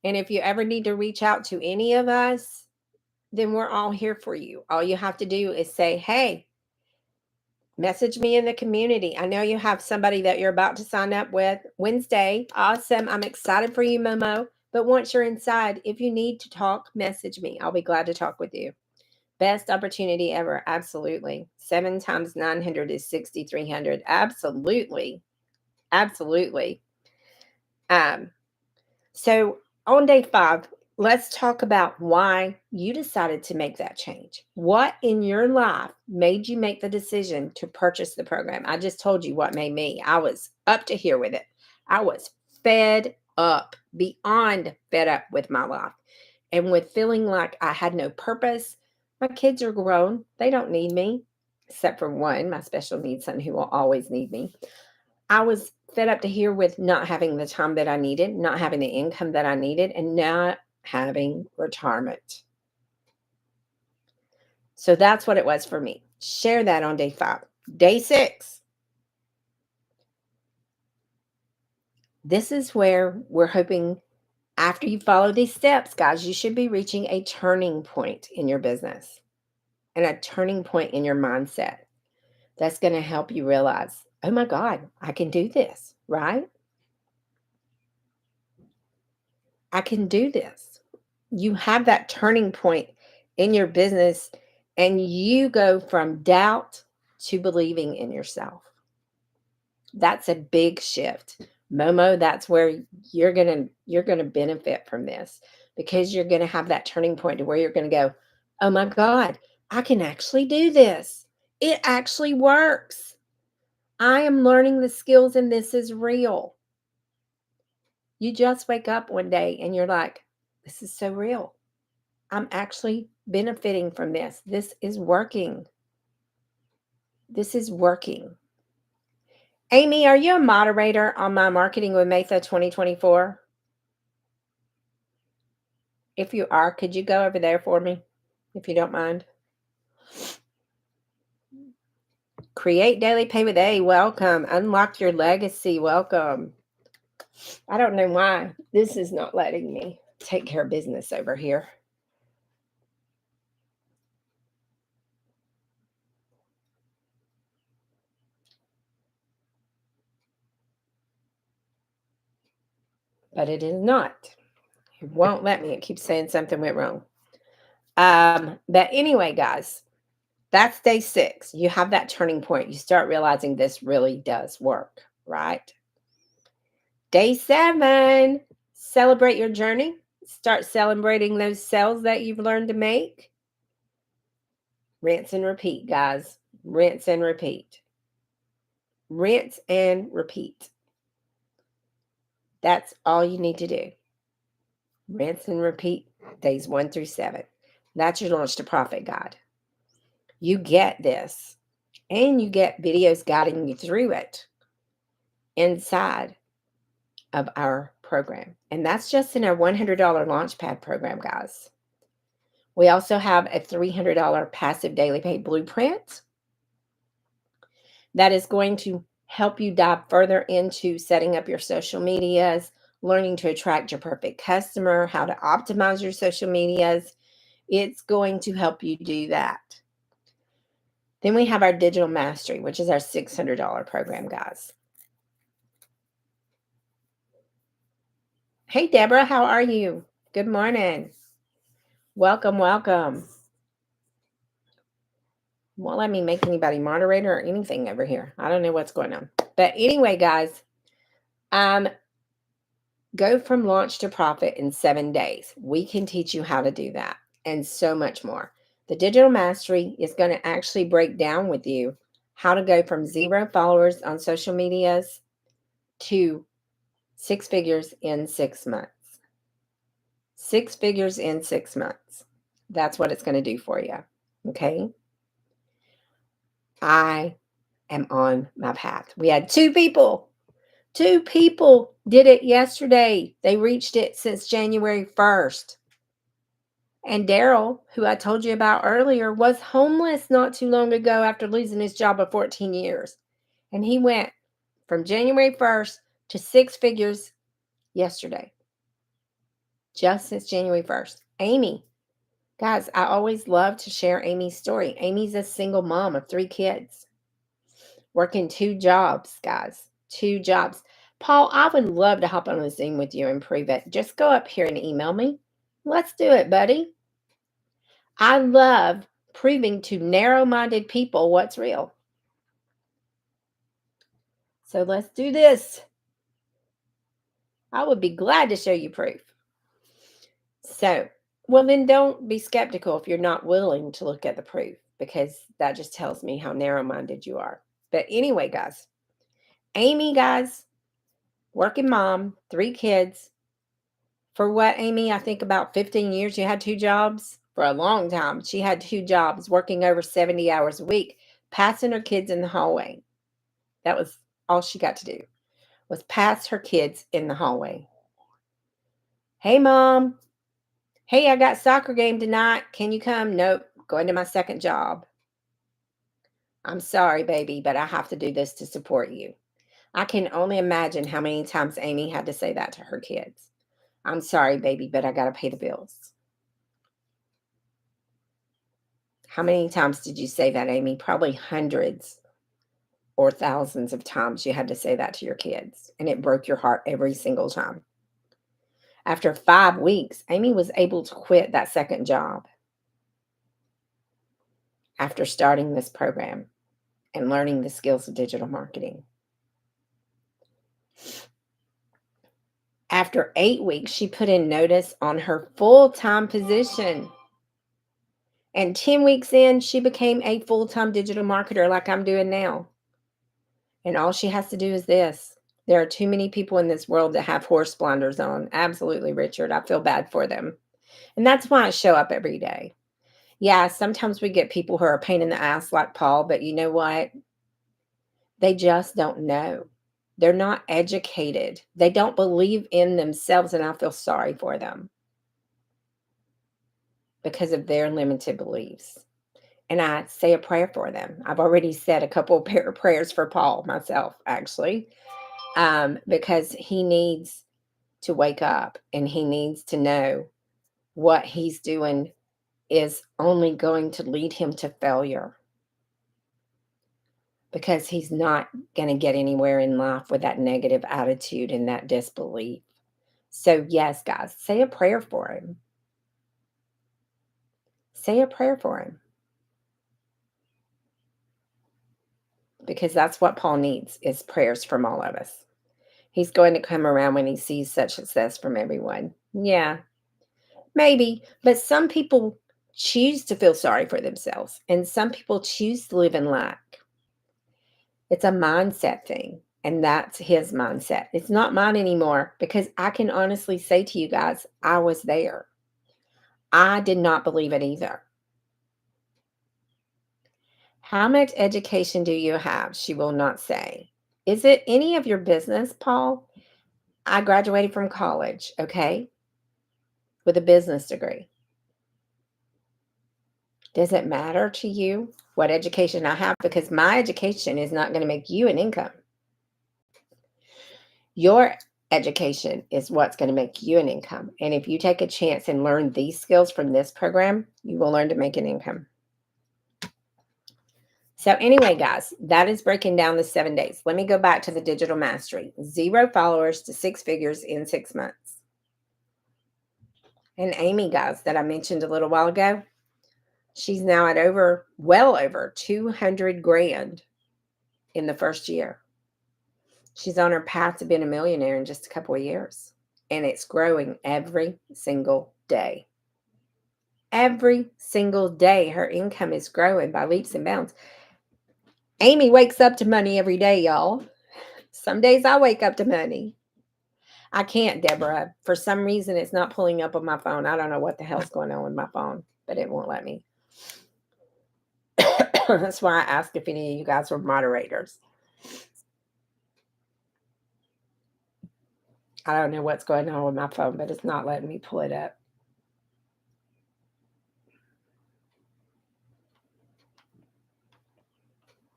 And if you ever need to reach out to any of us, then we're all here for you. All you have to do is say, hey, message me in the community. I know you have somebody that you're about to sign up with Wednesday. Awesome. I'm excited for you, Momo. But once you're inside, if you need to talk, message me. I'll be glad to talk with you. Best opportunity ever. Absolutely. 7 times 900 is 6,300. Absolutely. Absolutely. So on day 5, let's talk about why you decided to make that change. What in your life made you make the decision to purchase the program? I just told you what made me. I was up to here with it. I was fed up, beyond fed up with my life, and with feeling like I had no purpose. My kids are grown. They don't need me, except for one, my special needs son, who will always need me. I was fed up to here with not having the time that I needed, not having the income that I needed, and not having retirement. So that's what it was for me. Share that on day 5. Day 6. This is where we're hoping, after you follow these steps, guys, you should be reaching a turning point in your business and a turning point in your mindset. That's going to help you realize, oh my God, I can do this, right? I can do this. You have that turning point in your business and you go from doubt to believing in yourself. That's a big shift. Momo, that's where you're going to benefit from this, because you're going to have that turning point to where you're going to go, "Oh my God, I can actually do this. It actually works. I am learning the skills and this is real." You just wake up one day and you're like, "This is so real. I'm actually benefiting from this. This is working. This is working." Amy, are you a moderator on my Marketing with Maytha 2024? If you are, could you go over there for me, if you don't mind? Create Daily Pay with A. Welcome. Unlock your legacy. Welcome. I don't know why this is not letting me take care of business over here. But it is not. It won't let me. It keeps saying something went wrong. But anyway, guys, that's day 6. You have that turning point. You start realizing this really does work, right? Day 7, celebrate your journey. Start celebrating those sales that you've learned to make. Rinse and repeat, guys. Rinse and repeat. Rinse and repeat. That's all you need to do. Rinse and repeat days 1 through 7. That's your Launch to Profit guide. You get this, and you get videos guiding you through it inside of our program. And that's just in our $100 Launchpad program, guys. We also have a $300 passive daily pay blueprint that is going to help you dive further into setting up your social medias, learning to attract your perfect customer, how to optimize your social medias. It's going to help you do that. Then we have our Digital Mastery, which is our $600 program, guys. Hey, Deborah, how are you? Good morning. Welcome, welcome. Won't let me make anybody moderator or anything over here. I don't know what's going on. But anyway, guys, go from launch to profit in 7 days. We can teach you how to do that and so much more. The Digital Mastery is going to actually break down with you how to go from 0 followers on social medias to Six figures in 6 months. 6 figures in 6 months. That's what it's going to do for you. Okay. I am on my path. We had two people. Two people did it yesterday. They reached it since January 1st. And Daryl, who I told you about earlier, was homeless not too long ago after losing his job of 14 years. And he went from January 1st to six figures yesterday, just since January 1st. Amy, guys, I always love to share Amy's story. Amy's a single mom of 3 kids, working 2 jobs, guys, 2 jobs. Paul, I would love to hop on a Zoom with you and prove it. Just go up here and email me. Let's do it, buddy. I love proving to narrow-minded people what's real. So let's do this. I would be glad to show you proof. So, well, then don't be skeptical if you're not willing to look at the proof, because that just tells me how narrow-minded you are. But anyway, guys, Amy, guys, working mom, 3 kids. For what, Amy? I think about 15 years you had 2 jobs? For a long time. She had 2 jobs, working over 70 hours a week, passing her kids in the hallway. That was all she got to do, was pass her kids in the hallway. Hey, Mom. Hey, I got soccer game tonight. Can you come? Nope. Going to my second job. I'm sorry, baby, but I have to do this to support you. I can only imagine how many times Amy had to say that to her kids. I'm sorry, baby, but I got to pay the bills. How many times did you say that, Amy? Probably hundreds or thousands of times you had to say that to your kids, and it broke your heart every single time. After 5 weeks, Amy was able to quit that second job after starting this program and learning the skills of digital marketing. After 8 weeks, she put in notice on her full-time position. And 10 weeks in, she became a full-time digital marketer like I'm doing now. And all she has to do is this. There are too many people in this world that have horse blinders on. Absolutely, Richard. I feel bad for them. And that's why I show up every day. Yeah, sometimes we get people who are a pain in the ass like Paul, but you know what? They just don't know. They're not educated. They don't believe in themselves, and I feel sorry for them because of their limited beliefs. And I say a prayer for them. I've already said a couple of prayers for Paul myself, actually, because he needs to wake up and he needs to know what he's doing is only going to lead him to failure, because he's not going to get anywhere in life with that negative attitude and that disbelief. So, yes, guys, say a prayer for him. Say a prayer for him. Because that's what Paul needs, is prayers from all of us. He's going to come around when he sees such success from everyone. Yeah, maybe. But some people choose to feel sorry for themselves, and some people choose to live in lack. It's a mindset thing, and that's his mindset. It's not mine anymore, because I can honestly say to you guys, I was there. I did not believe it either. How much education do you have? She will not say. Is it any of your business, Paul? I graduated from college, okay, with a business degree. Does it matter to you what education I have? Because my education is not going to make you an income. Your education is what's going to make you an income. And if you take a chance and learn these skills from this program, you will learn to make an income. So anyway, guys, that is breaking down the 7 days. Let me go back to the digital mastery. 0 followers to 6 figures in 6 months. And Amy, guys, that I mentioned a little while ago, she's now at well over 200 grand in the first year. She's on her path to being a millionaire in just a couple of years. And it's growing every single day. Every single day, her income is growing by leaps and bounds. Amy wakes up to money every day, y'all. Some days I wake up to money. I can't, Deborah. For some reason, it's not pulling up on my phone. I don't know what the hell's going on with my phone, but it won't let me. That's why I asked if any of you guys were moderators. I don't know what's going on with my phone, but it's not letting me pull it up.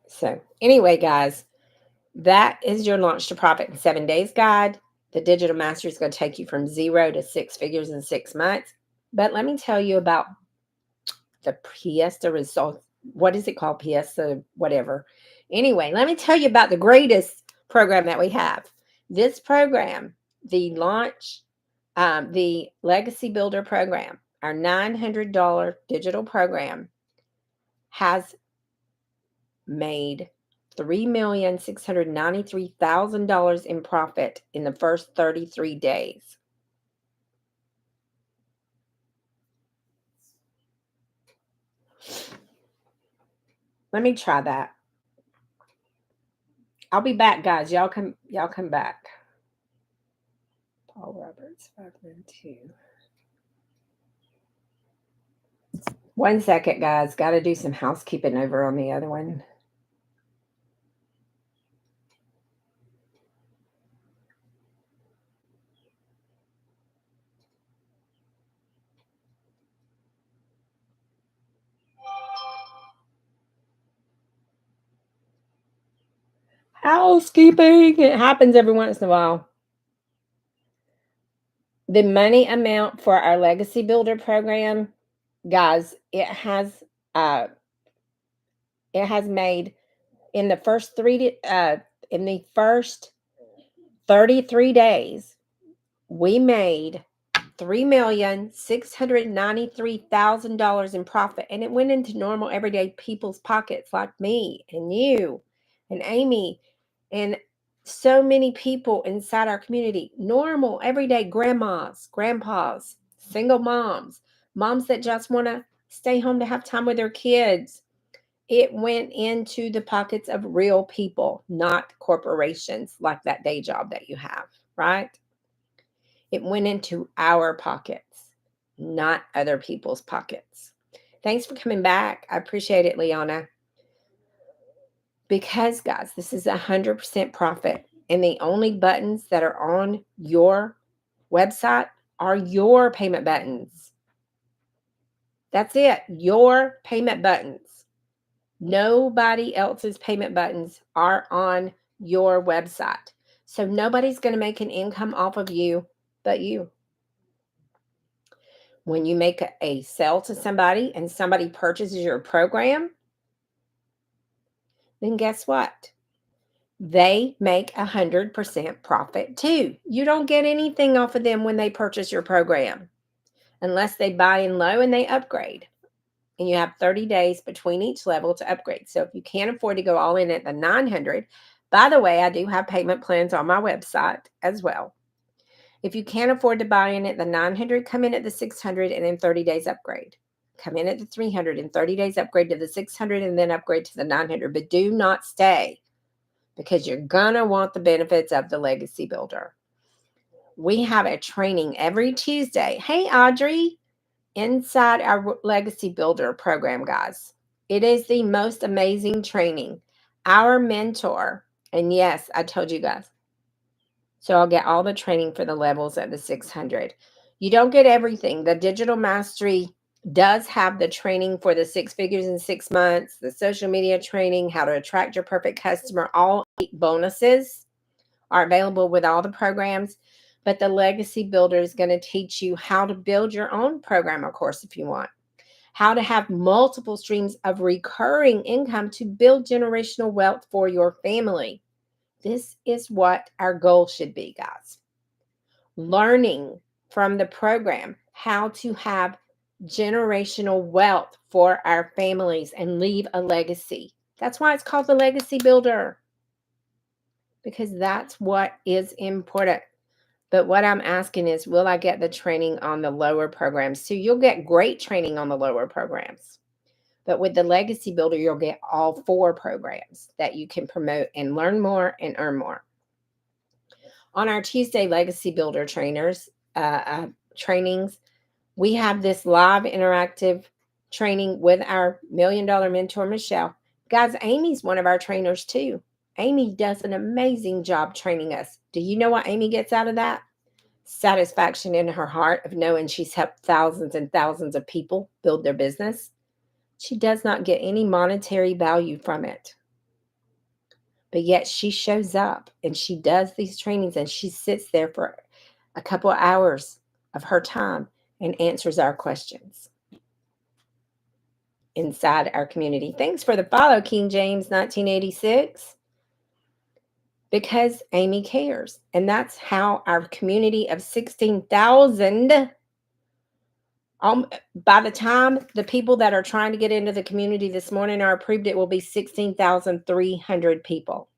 So anyway, guys, that is your Launch to Profit in 7 Days guide. The Digital Mastery is going to take you from 0 to 6 figures in 6 months. But let me tell you about the Fiesta result. What is it called? Fiesta, whatever. Anyway, let me tell you about the greatest program that we have. This program, the Legacy Builder program, our $900 digital program, has made $3,693,000 in profit in the first 33 days. Let me try that. I'll be back, guys. Y'all come back. Paul Roberts, 592. 1 second, guys. Got to do some housekeeping over on the other one. Housekeeping. It happens every once in a while. The money amount for our Legacy Builder program, guys, it has made in the first 33 days, we made $3,693,000 in profit, and it went into normal everyday people's pockets like me and you and Amy and so many people inside our community. Normal everyday grandmas, grandpas, single moms, moms that just want to stay home to have time with their kids. It went into the pockets of real people, not corporations like that day job that you have, right? It went into our pockets, not other people's pockets. Thanks for coming back. I appreciate it, Leona. Because, guys, this is 100% profit. And the only buttons that are on your website are your payment buttons. That's it. Your payment buttons. Nobody else's payment buttons are on your website. So nobody's going to make an income off of you but you. When you make a sale to somebody and somebody purchases your program, then guess what? They make 100% profit too. You don't get anything off of them when they purchase your program unless they buy in low and they upgrade. And you have 30 days between each level to upgrade. So if you can't afford to go all in at the 900, by the way, I do have payment plans on my website as well. If you can't afford to buy in at the 900, come in at the 600 and in 30 days upgrade. Come in at the 300 and 30 days upgrade to the 600 and then upgrade to the 900. But do not stay because you're going to want the benefits of the Legacy Builder. We have a training every Tuesday. Hey, Audrey, inside our Legacy Builder program, guys. It is the most amazing training. Our mentor, and yes, I told you guys, so I'll get all the training for the levels at the 600. You don't get everything. The Digital Mastery does have the training for the 6 figures in 6 months, the social media training, how to attract your perfect customer. All 8 bonuses are available with all the programs. But the Legacy Builder is going to teach you how to build your own program, of course, if you want. How to have multiple streams of recurring income to build generational wealth for your family. This is what our goal should be, guys. Learning from the program how to have generational wealth for our families and leave a legacy. That's why it's called the Legacy Builder, because that's what is important. But what I'm asking is, will I get the training on the lower programs? So you'll get great training on the lower programs. But with the Legacy Builder, you'll get all 4 programs that you can promote and learn more and earn more. On our Tuesday Legacy Builder trainings, we have this live interactive training with our $1,000,000 mentor, Michelle. Guys, Amy's one of our trainers too. Amy does an amazing job training us. Do you know what Amy gets out of that? Satisfaction in her heart of knowing she's helped thousands and thousands of people build their business. She does not get any monetary value from it. But yet she shows up and she does these trainings and she sits there for a couple of hours of her time and answers our questions inside our community. Thanks for the follow, King James 1986. Because Amy cares. And that's how our community of 16,000, by the time the people that are trying to get into the community this morning are approved, it will be 16,300 people.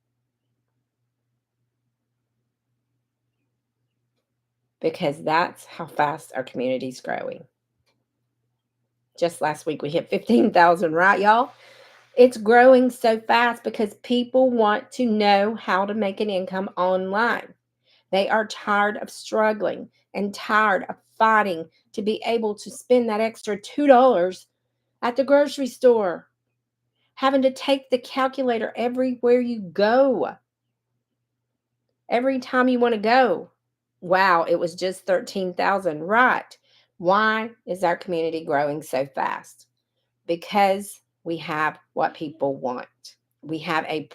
Because that's how fast our community is growing. Just last week, we hit 15,000, right, y'all? It's growing so fast because people want to know how to make an income online. They are tired of struggling and tired of fighting to be able to spend that extra $2 at the grocery store, having to take the calculator everywhere you go. Every time you want to go. Wow, it was just 13,000. Right. Why is our community growing so fast? Because we have what people want. We have a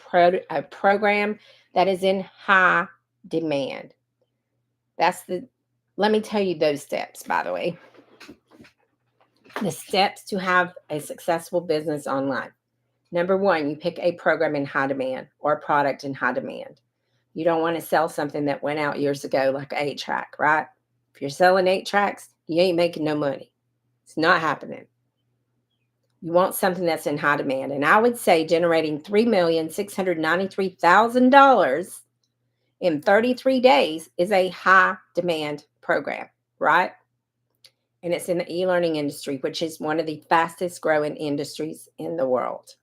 program that is in high demand. Let me tell you those steps, by the way. The steps to have a successful business online. Number one, you pick a program in high demand or a product in high demand. You don't want to sell something that went out years ago, like an 8-track, right? If you're selling 8 tracks, you ain't making no money. It's not happening. You want something that's in high demand. And I would say generating $3,693,000 in 33 days is a high demand program, right? And it's in the e-learning industry, which is one of the fastest growing industries in the world.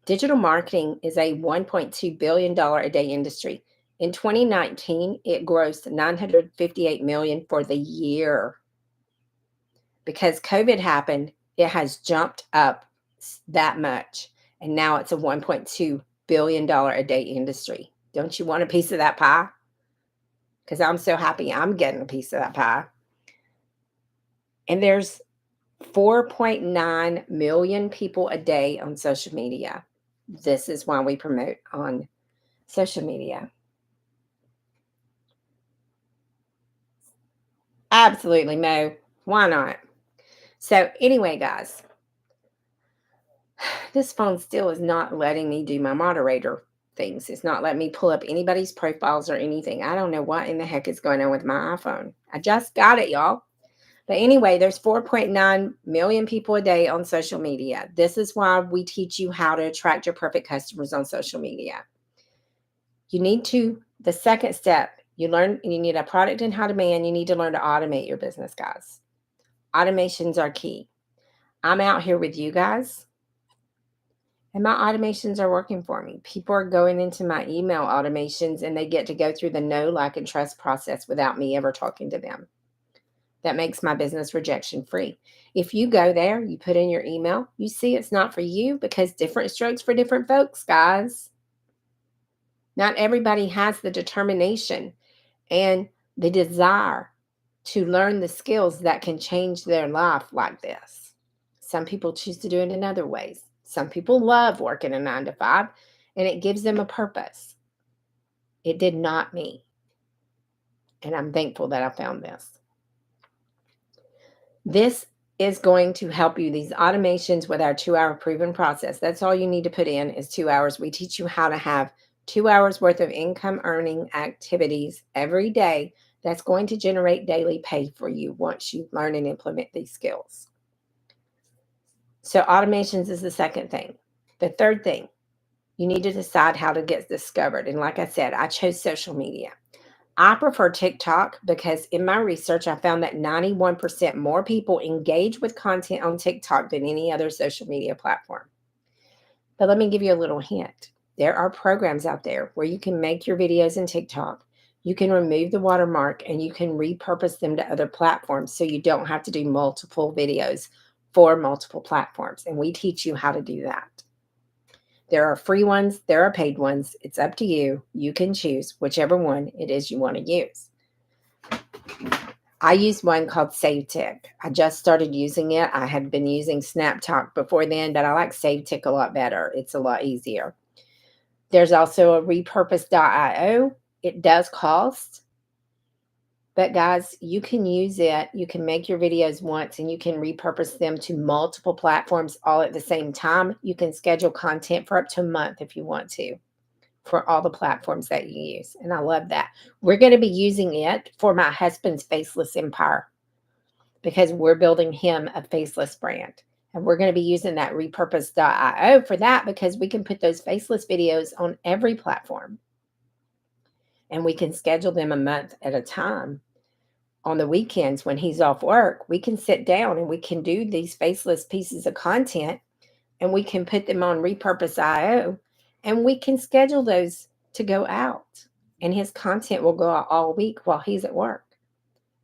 Digital marketing is a $1.2 billion a day industry. In 2019, it grossed $958 million for the year. Because COVID happened, it has jumped up that much. And now it's a $1.2 billion a day industry. Don't you want a piece of that pie? Because I'm so happy I'm getting a piece of that pie. And there's 4.9 million people a day on social media. This is why we promote on social media. Absolutely, Mo. Why not? So anyway, guys, this phone still is not letting me do my moderator things. It's not letting me pull up anybody's profiles or anything. I don't know what in the heck is going on with my iPhone. I just got it, y'all. But anyway, there's 4.9 million people a day on social media. This is why we teach you how to attract your perfect customers on social media. The second step, you need a product in high demand. You need to learn to automate your business, guys. Automations are key. I'm out here with you guys, and my automations are working for me. People are going into my email automations, and they get to go through the know, like, and trust process without me ever talking to them. That makes my business rejection free. If you go there, you put in your email, you see it's not for you, because different strokes for different folks, guys. Not everybody has the determination and the desire to learn the skills that can change their life like this. Some people choose to do it in other ways. Some people love working a 9-to-5, and it gives them a purpose. It did not me. And I'm thankful that I found this. This is going to help you, these automations with our 2-hour proven process. That's all you need to put in is 2 hours. We teach you how to have 2 hours worth of income earning activities every day that's going to generate daily pay for you once you learn and implement these skills. So automations is the second thing. The third thing, you need to decide how to get discovered. And like I said, I chose social media. I prefer TikTok because in my research, I found that 91% more people engage with content on TikTok than any other social media platform. But let me give you a little hint. There are programs out there where you can make your videos in TikTok. You can remove the watermark and you can repurpose them to other platforms so you don't have to do multiple videos for multiple platforms. And we teach you how to do that. There are free ones, there are paid ones. It's up to you. You can choose whichever one it is you want to use. I use one called SaveTick. I just started using it. I had been using SnapTalk before then, but I like SaveTick a lot better. It's a lot easier. There's also a repurpose.io. It does cost, but guys, you can use it. You can make your videos once and you can repurpose them to multiple platforms all at the same time. You can schedule content for up to a month if you want to, for all the platforms that you use. And I love that. We're going to be using it for my husband's Faceless Empire because we're building him a faceless brand. And we're going to be using that repurpose.io for that because we can put those faceless videos on every platform. And we can schedule them a month at a time. On the weekends when he's off work, we can sit down and we can do these faceless pieces of content and we can put them on repurpose.io and we can schedule those to go out. And his content will go out all week while he's at work.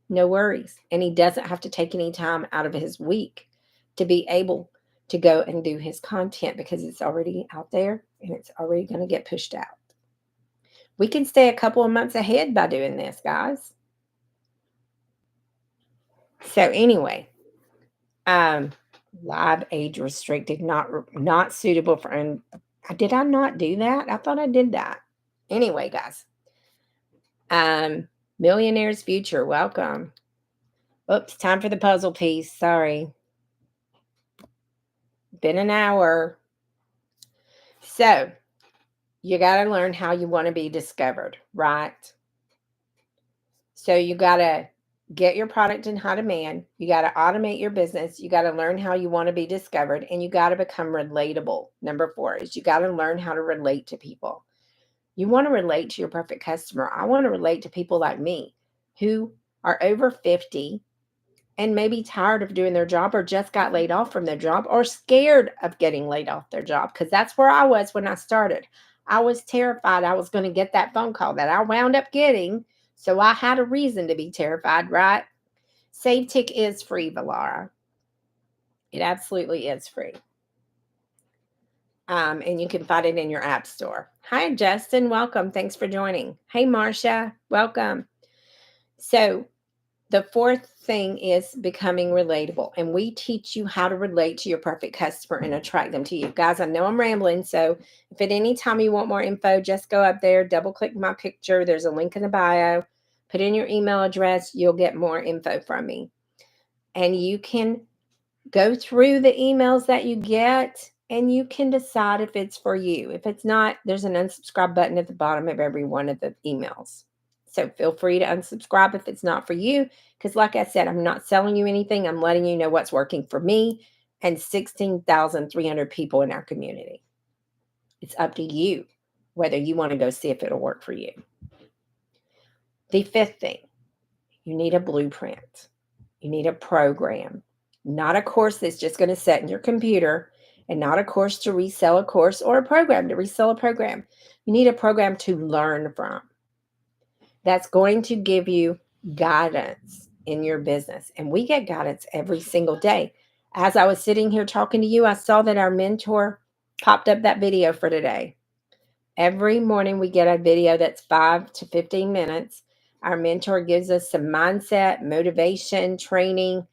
No worries. And he doesn't have to take any time out of his week to be able to go and do his content because it's already out there and it's already going to get pushed out. We can stay a couple of months ahead by doing this, guys. So anyway, live age restricted, not suitable for. Did I not do that? I thought I did that. Anyway, guys. Millionaire's Future, welcome. Oops, time for the puzzle piece. Sorry. Been an hour. So, you got to learn how you want to be discovered, right? So, you got to get your product in high demand. You got to automate your business. You got to learn how you want to be discovered, and you got to become relatable. Number 4 is you got to learn how to relate to people. You want to relate to your perfect customer. I want to relate to people like me who are over 50 and maybe tired of doing their job or just got laid off from their job or scared of getting laid off their job, because that's where I was when I started. I was terrified I was going to get that phone call that I wound up getting, so I had a reason to be terrified, right? SaveTick is free, Valara. It absolutely is free. And you can find it in your app store. Hi, Justin. Welcome. Thanks for joining. Hey, Marcia. Welcome. So the 4th thing is becoming relatable. And we teach you how to relate to your perfect customer and attract them to you. Guys, I know I'm rambling. So if at any time you want more info, just go up there, double click my picture. There's a link in the bio. Put in your email address. You'll get more info from me. And you can go through the emails that you get and you can decide if it's for you. If it's not, there's an unsubscribe button at the bottom of every one of the emails. So feel free to unsubscribe if it's not for you. Because like I said, I'm not selling you anything. I'm letting you know what's working for me and 16,300 people in our community. It's up to you whether you want to go see if it'll work for you. The 5th thing, you need a blueprint. You need a program. Not a course that's just going to sit in your computer, and not a course to resell a course or a program to resell a program. You need a program to learn from. That's going to give you guidance in your business. And we get guidance every single day. As I was sitting here talking to you, I saw that our mentor popped up that video for today. Every morning we get a video that's 5 to 15 minutes. Our mentor gives us some mindset, motivation, training,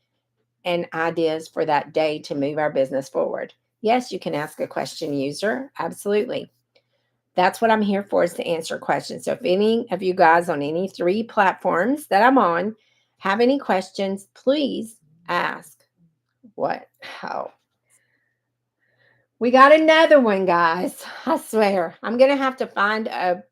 and ideas for that day to move our business forward. Yes, you can ask a question, user. Absolutely. That's what I'm here for, is to answer questions. So if any of you guys on any 3 platforms that I'm on have any questions, please ask. What? Oh. We got another one, guys. I swear. I'm going to have to find a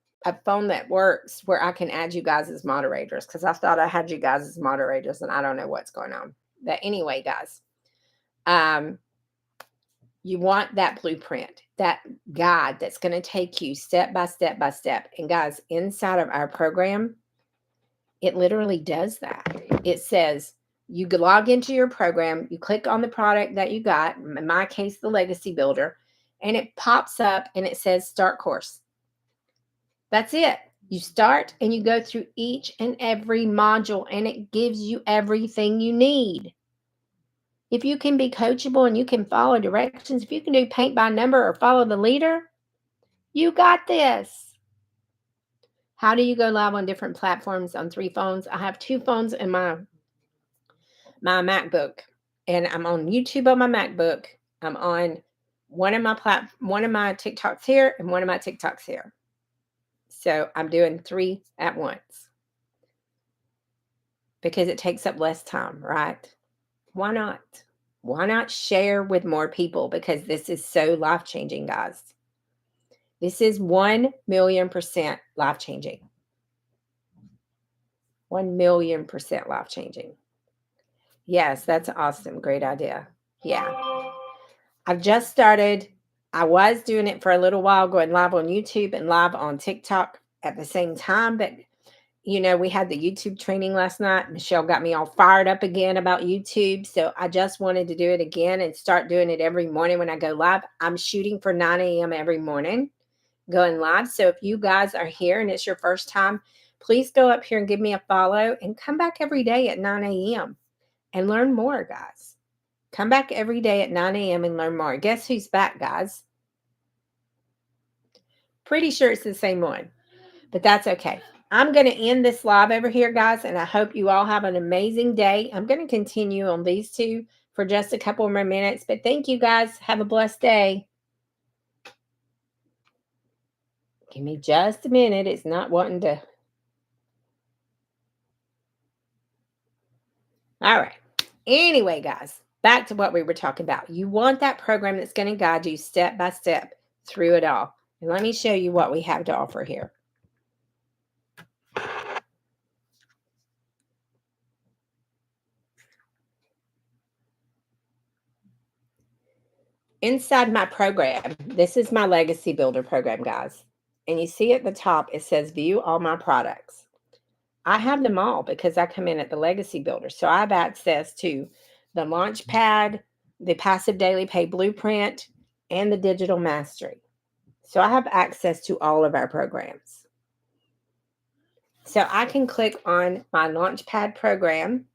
phone that works where I can add you guys as moderators, because I thought I had you guys as moderators and I don't know what's going on. But anyway, guys, you want that blueprint, that guide that's going to take you step by step by step. And guys, inside of our program, it literally does that. It says you log into your program, you click on the product that you got, in my case, the Legacy Builder, and it pops up and it says start course. That's it. You start and you go through each and every module, and it gives you everything you need. If you can be coachable and you can follow directions, if you can do paint by number or follow the leader, you got this. How do you go live on different platforms on 3 phones? I have 2 phones in my MacBook, and I'm on YouTube on my MacBook. I'm on one of my TikToks here and one of my TikToks here. So I'm doing 3 at once because it takes up less time, right? Why not? Why not share with more people? Because this is so life-changing, guys. This is 1,000,000% life-changing. 1,000,000% life-changing. Yes, that's awesome. Great idea. Yeah. I've just started. I was doing it for a little while, going live on YouTube and live on TikTok at the same time. But, we had the YouTube training last night. Michelle got me all fired up again about YouTube. So I just wanted to do it again and start doing it every morning when I go live. I'm shooting for 9 a.m. every morning going live. So if you guys are here and it's your first time, please go up here and give me a follow and come back every day at 9 a.m. and learn more, guys. Come back every day at 9 a.m. and learn more. Guess who's back, guys? Pretty sure it's the same one, but that's okay. I'm going to end this live over here, guys, and I hope you all have an amazing day. I'm going to continue on these 2 for just a couple more minutes, but thank you, guys. Have a blessed day. Give me just a minute. It's not wanting to. All right. Anyway, guys, back to what we were talking about. You want that program that's going to guide you step by step through it all. And let me show you what we have to offer here. Inside my program, this is my Legacy Builder program, guys. And you see at the top, it says view all my products. I have them all because I come in at the Legacy Builder. So I have access to the Launchpad, the Passive Daily Pay Blueprint, and the Digital Mastery. So I have access to all of our programs. So I can click on my Launchpad program,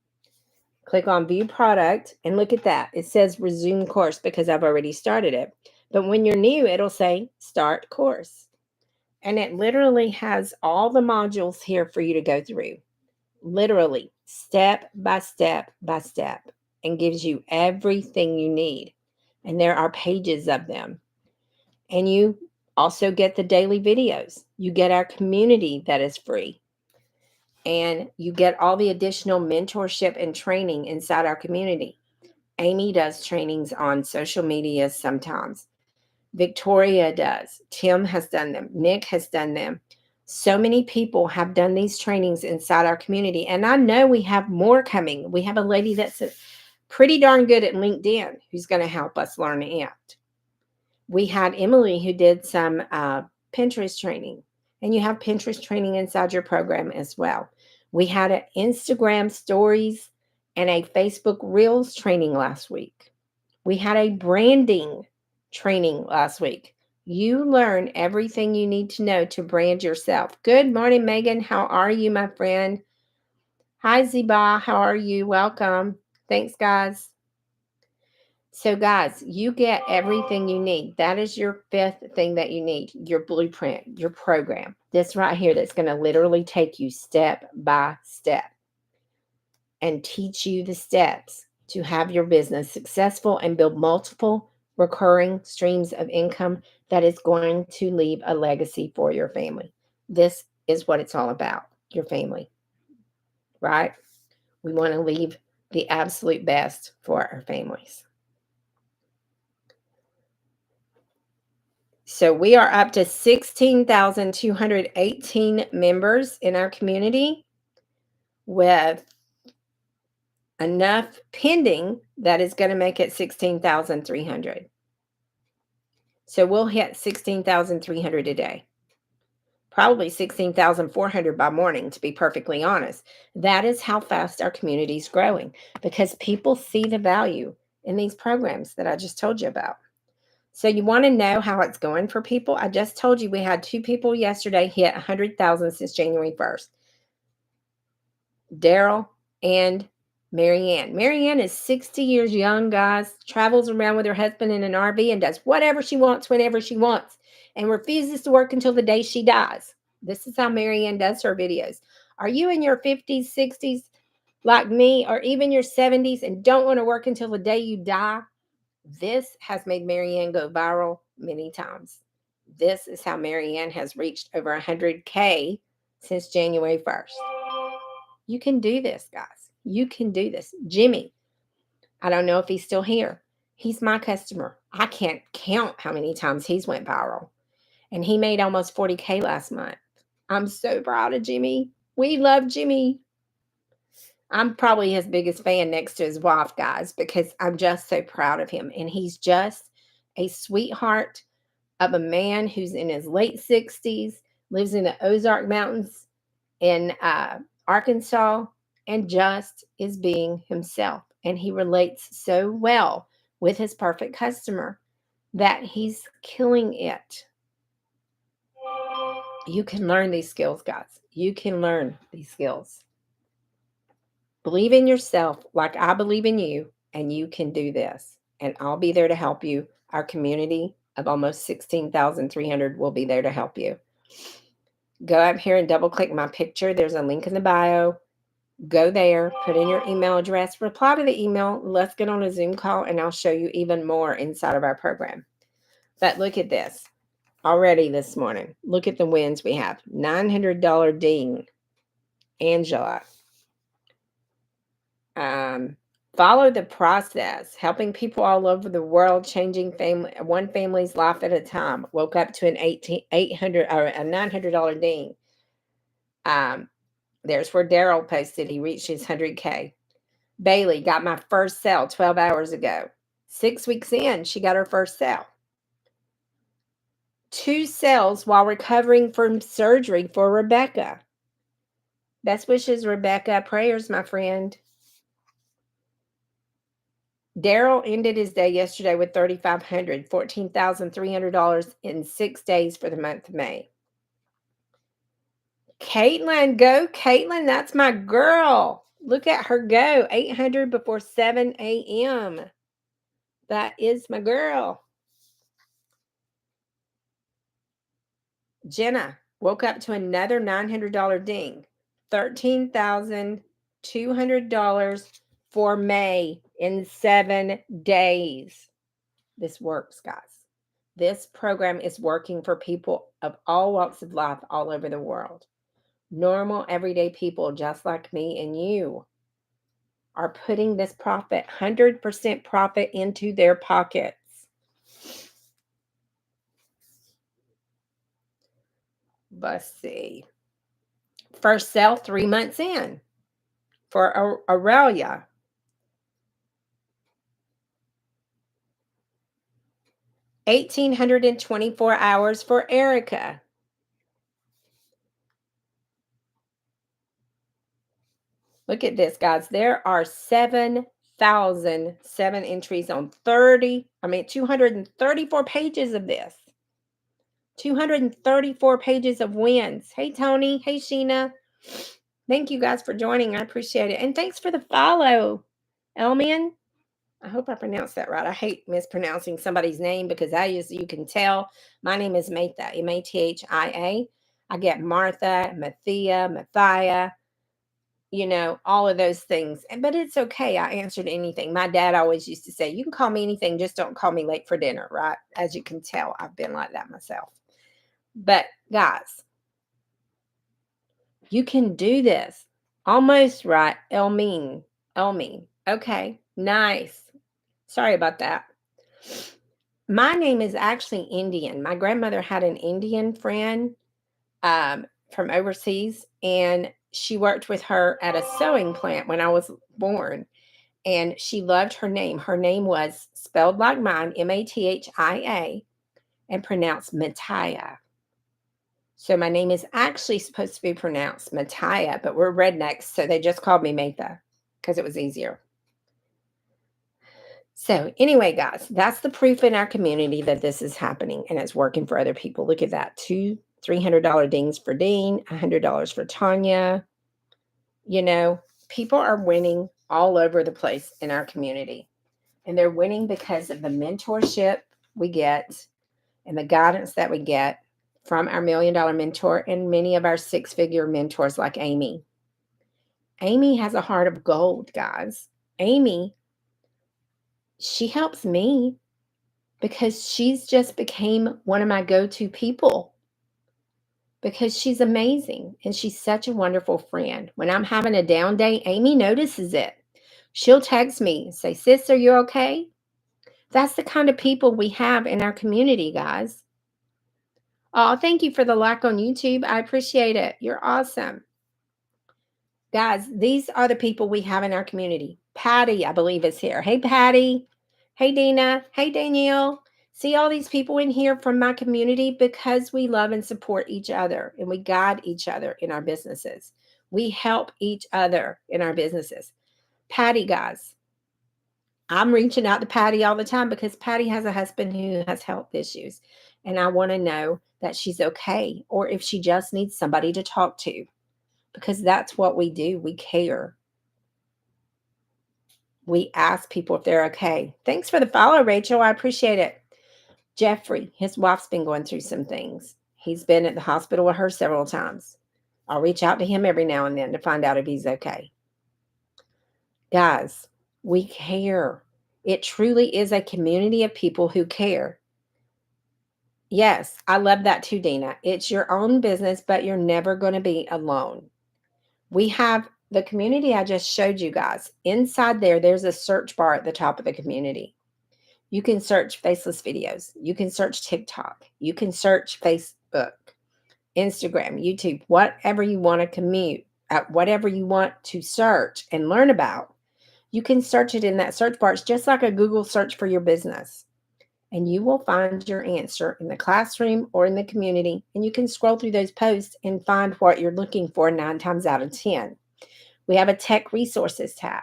click on View Product, and look at that. It says Resume Course because I've already started it. But when you're new, it'll say Start Course. And it literally has all the modules here for you to go through. Literally, step by step by step, and gives you everything you need. And there are pages of them. And you also get the daily videos. You get our community that is free. And you get all the additional mentorship and training inside our community. Amy does trainings on social media sometimes. Victoria does. Tim has done them. Nick has done them. So many people have done these trainings inside our community. And I know we have more coming. We have a lady that's pretty darn good at LinkedIn who's going to help us learn it. We had Emily who did some Pinterest training. And you have Pinterest training inside your program as well. We had an Instagram stories and a Facebook Reels training last week. We had a branding training last week. You learn everything you need to know to brand yourself. Good morning, Megan. How are you, my friend? Hi, Ziba. How are you? Welcome. Thanks, guys. So, guys, you get everything you need. That is your 5th thing that you need, your blueprint, your program. This right here that's going to literally take you step by step and teach you the steps to have your business successful and build multiple recurring streams of income that is going to leave a legacy for your family. This is what it's all about, your family, right? We want to leave the absolute best for our families. So we are up to 16,218 members in our community with enough pending that is going to make it 16,300. So we'll hit 16,300 a day. Probably 16,400 by morning, to be perfectly honest. That is how fast our community is growing because people see the value in these programs that I just told you about. So you want to know how it's going for people? I just told you we had 2 people yesterday hit 100,000 since January 1st. Daryl and Marianne. Marianne is 60 years young, guys, travels around with her husband in an RV and does whatever she wants whenever she wants and refuses to work until the day she dies. This is how Marianne does her videos. Are you in your 50s, 60s like me, or even your 70s and don't want to work until the day you die? This has made Marianne go viral many times. This is how Marianne has reached over 100K since January 1st. You can do this, guys. You can do this. Jimmy, I don't know if he's still here. He's my customer. I can't count how many times he's went viral. And he made almost 40K last month. I'm so proud of Jimmy. We love Jimmy. I'm probably his biggest fan next to his wife, guys, because I'm just so proud of him. And he's just a sweetheart of a man who's in his late 60s, lives in the Ozark Mountains in Arkansas, and just is being himself. And he relates so well with his perfect customer that he's killing it. You can learn these skills, guys. You can learn these skills. Believe in yourself like I believe in you, and you can do this. And I'll be there to help you. Our community of almost 16,300 will be there to help you. Go up here and double click my picture. There's a link in the bio. Go there, put in your email address, reply to the email. Let's get on a Zoom call and I'll show you even more inside of our program. But look at this already this morning. Look at the wins we have. $900 ding. Angela. Follow the process, helping people all over the world, changing one family's life at a time. Woke up to an $800 or a $900 ding. There's where Daryl posted he reached his 100K. Bailey got my first sale 12 hours ago. 6 weeks in, she got her first sale. 2 sales while recovering from surgery for Rebecca. Best wishes, Rebecca. Prayers, my friend. Daryl ended his day yesterday with $3,500, $14,300 in 6 days for the month of May. Caitlin, go Caitlin. That's my girl. Look at her go. 800 before 7 a.m. That is my girl. Jenna woke up to another $900 ding. $13,200 for May in 7 days. This works, guys. This program is working for people of all walks of life all over the world. Normal, everyday people just like me and you are putting this profit, 100% profit, into their pockets. Let's see. First sale 3 months in for Aurelia. 1,824 hours for Erica. Look at this, guys. There are 7,007 entries on 234 pages of this. 234 pages of wins. Hey, Tony. Hey, Sheena. Thank you guys for joining. I appreciate it. And thanks for the follow, Elmian. I hope I pronounced that right. I hate mispronouncing somebody's name because you can tell, my name is Mathia, Mathia. I get Martha, Mathia, all of those things. But it's okay. I answered anything. My dad always used to say, you can call me anything, just don't call me late for dinner, right? As you can tell, I've been like that myself. But guys, you can do this. Almost right. Elmine. Okay, nice. Sorry about that. My name is actually Indian. My grandmother had an Indian friend from overseas, and she worked with her at a sewing plant when I was born. And she loved her name. Her name was spelled like mine, Mathia, and pronounced Mattia. So my name is actually supposed to be pronounced Mattia, but we're rednecks, so they just called me Matha because it was easier. So, anyway, guys, that's the proof in our community that this is happening and it's working for other people. Look at that. Two $300 dings for Dean, $100 for Tanya. You know, people are winning all over the place in our community. And they're winning because of the mentorship we get and the guidance that we get from our $1 million mentor and many of our six-figure mentors like Amy. Amy has a heart of gold, guys. Amy, she helps me because she's just became one of my go-to people because she's amazing and she's such a wonderful friend. When I'm having a down day, Amy notices it. She'll text me, say, "Sis, are you okay?" That's the kind of people we have in our community, guys. Oh, thank you for the like on YouTube. I appreciate it. You're awesome. Guys, these are the people we have in our community. Patty, I believe, is here. Hey, Patty. Hey, Dina. Hey, Danielle. See all these people in here from my community because we love and support each other and we guide each other in our businesses. We help each other in our businesses. Patty, guys, I'm reaching out to Patty all the time because Patty has a husband who has health issues. And I want to know that she's okay or if she just needs somebody to talk to because that's what we do. We care. We ask people if they're okay. Thanks for the follow, Rachel. I appreciate it. Jeffrey, his wife's been going through some things. He's been at the hospital with her several times. I'll reach out to him every now and then to find out if he's okay. Guys, we care. It truly is a community of people who care. Yes, I love that too, Dina. It's your own business, but you're never going to be alone. We have the community I just showed you guys. Inside there, there's a search bar at the top of the community. You can search faceless videos. You can search TikTok. You can search Facebook, Instagram, YouTube, whatever you want to whatever you want to search and learn about. You can search it in that search bar. It's just like a Google search for your business. And you will find your answer in the classroom or in the community. And you can scroll through those posts and find what you're looking for 9 times out of 10. We have a tech resources tab.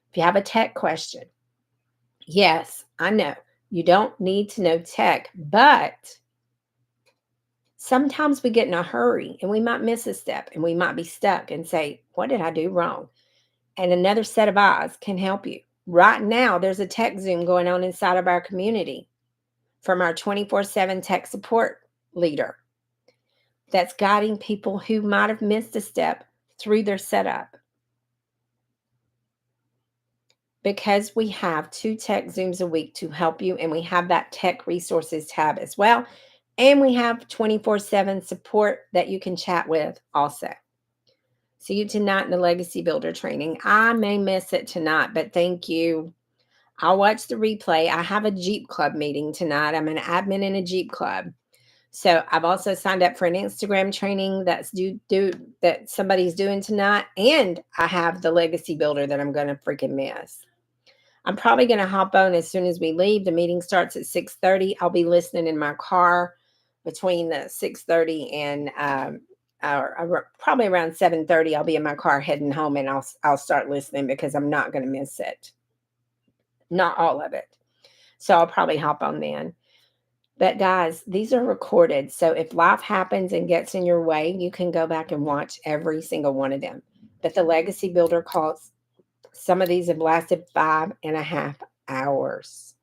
If you have a tech question, yes, I know you don't need to know tech, but sometimes we get in a hurry and we might miss a step and we might be stuck and say, "What did I do wrong?" And another set of eyes can help you. Right now, there's a tech Zoom going on inside of our community from our 24/7 tech support leader that's guiding people who might have missed a step through their setup. Because we have 2 tech Zooms a week to help you, and we have that tech resources tab as well. And we have 24/7 support that you can chat with also. See you tonight in the Legacy Builder training. I may miss it tonight, but thank you. I'll watch the replay. I have a Jeep Club meeting tonight. I'm an admin in a Jeep Club. So I've also signed up for an Instagram training that's that somebody's doing tonight. And I have the Legacy Builder that I'm going to freaking miss. I'm probably going to hop on as soon as we leave. The meeting starts at 6:30. I'll be listening in my car between the 6:30 and probably around 7:30. I'll be in my car heading home, and I'll start listening because I'm not going to miss it. Not all of it. So I'll probably hop on then. But guys, these are recorded. So if life happens and gets in your way, you can go back and watch every single one of them. But the Legacy Builder calls, some of these have lasted 5.5 hours.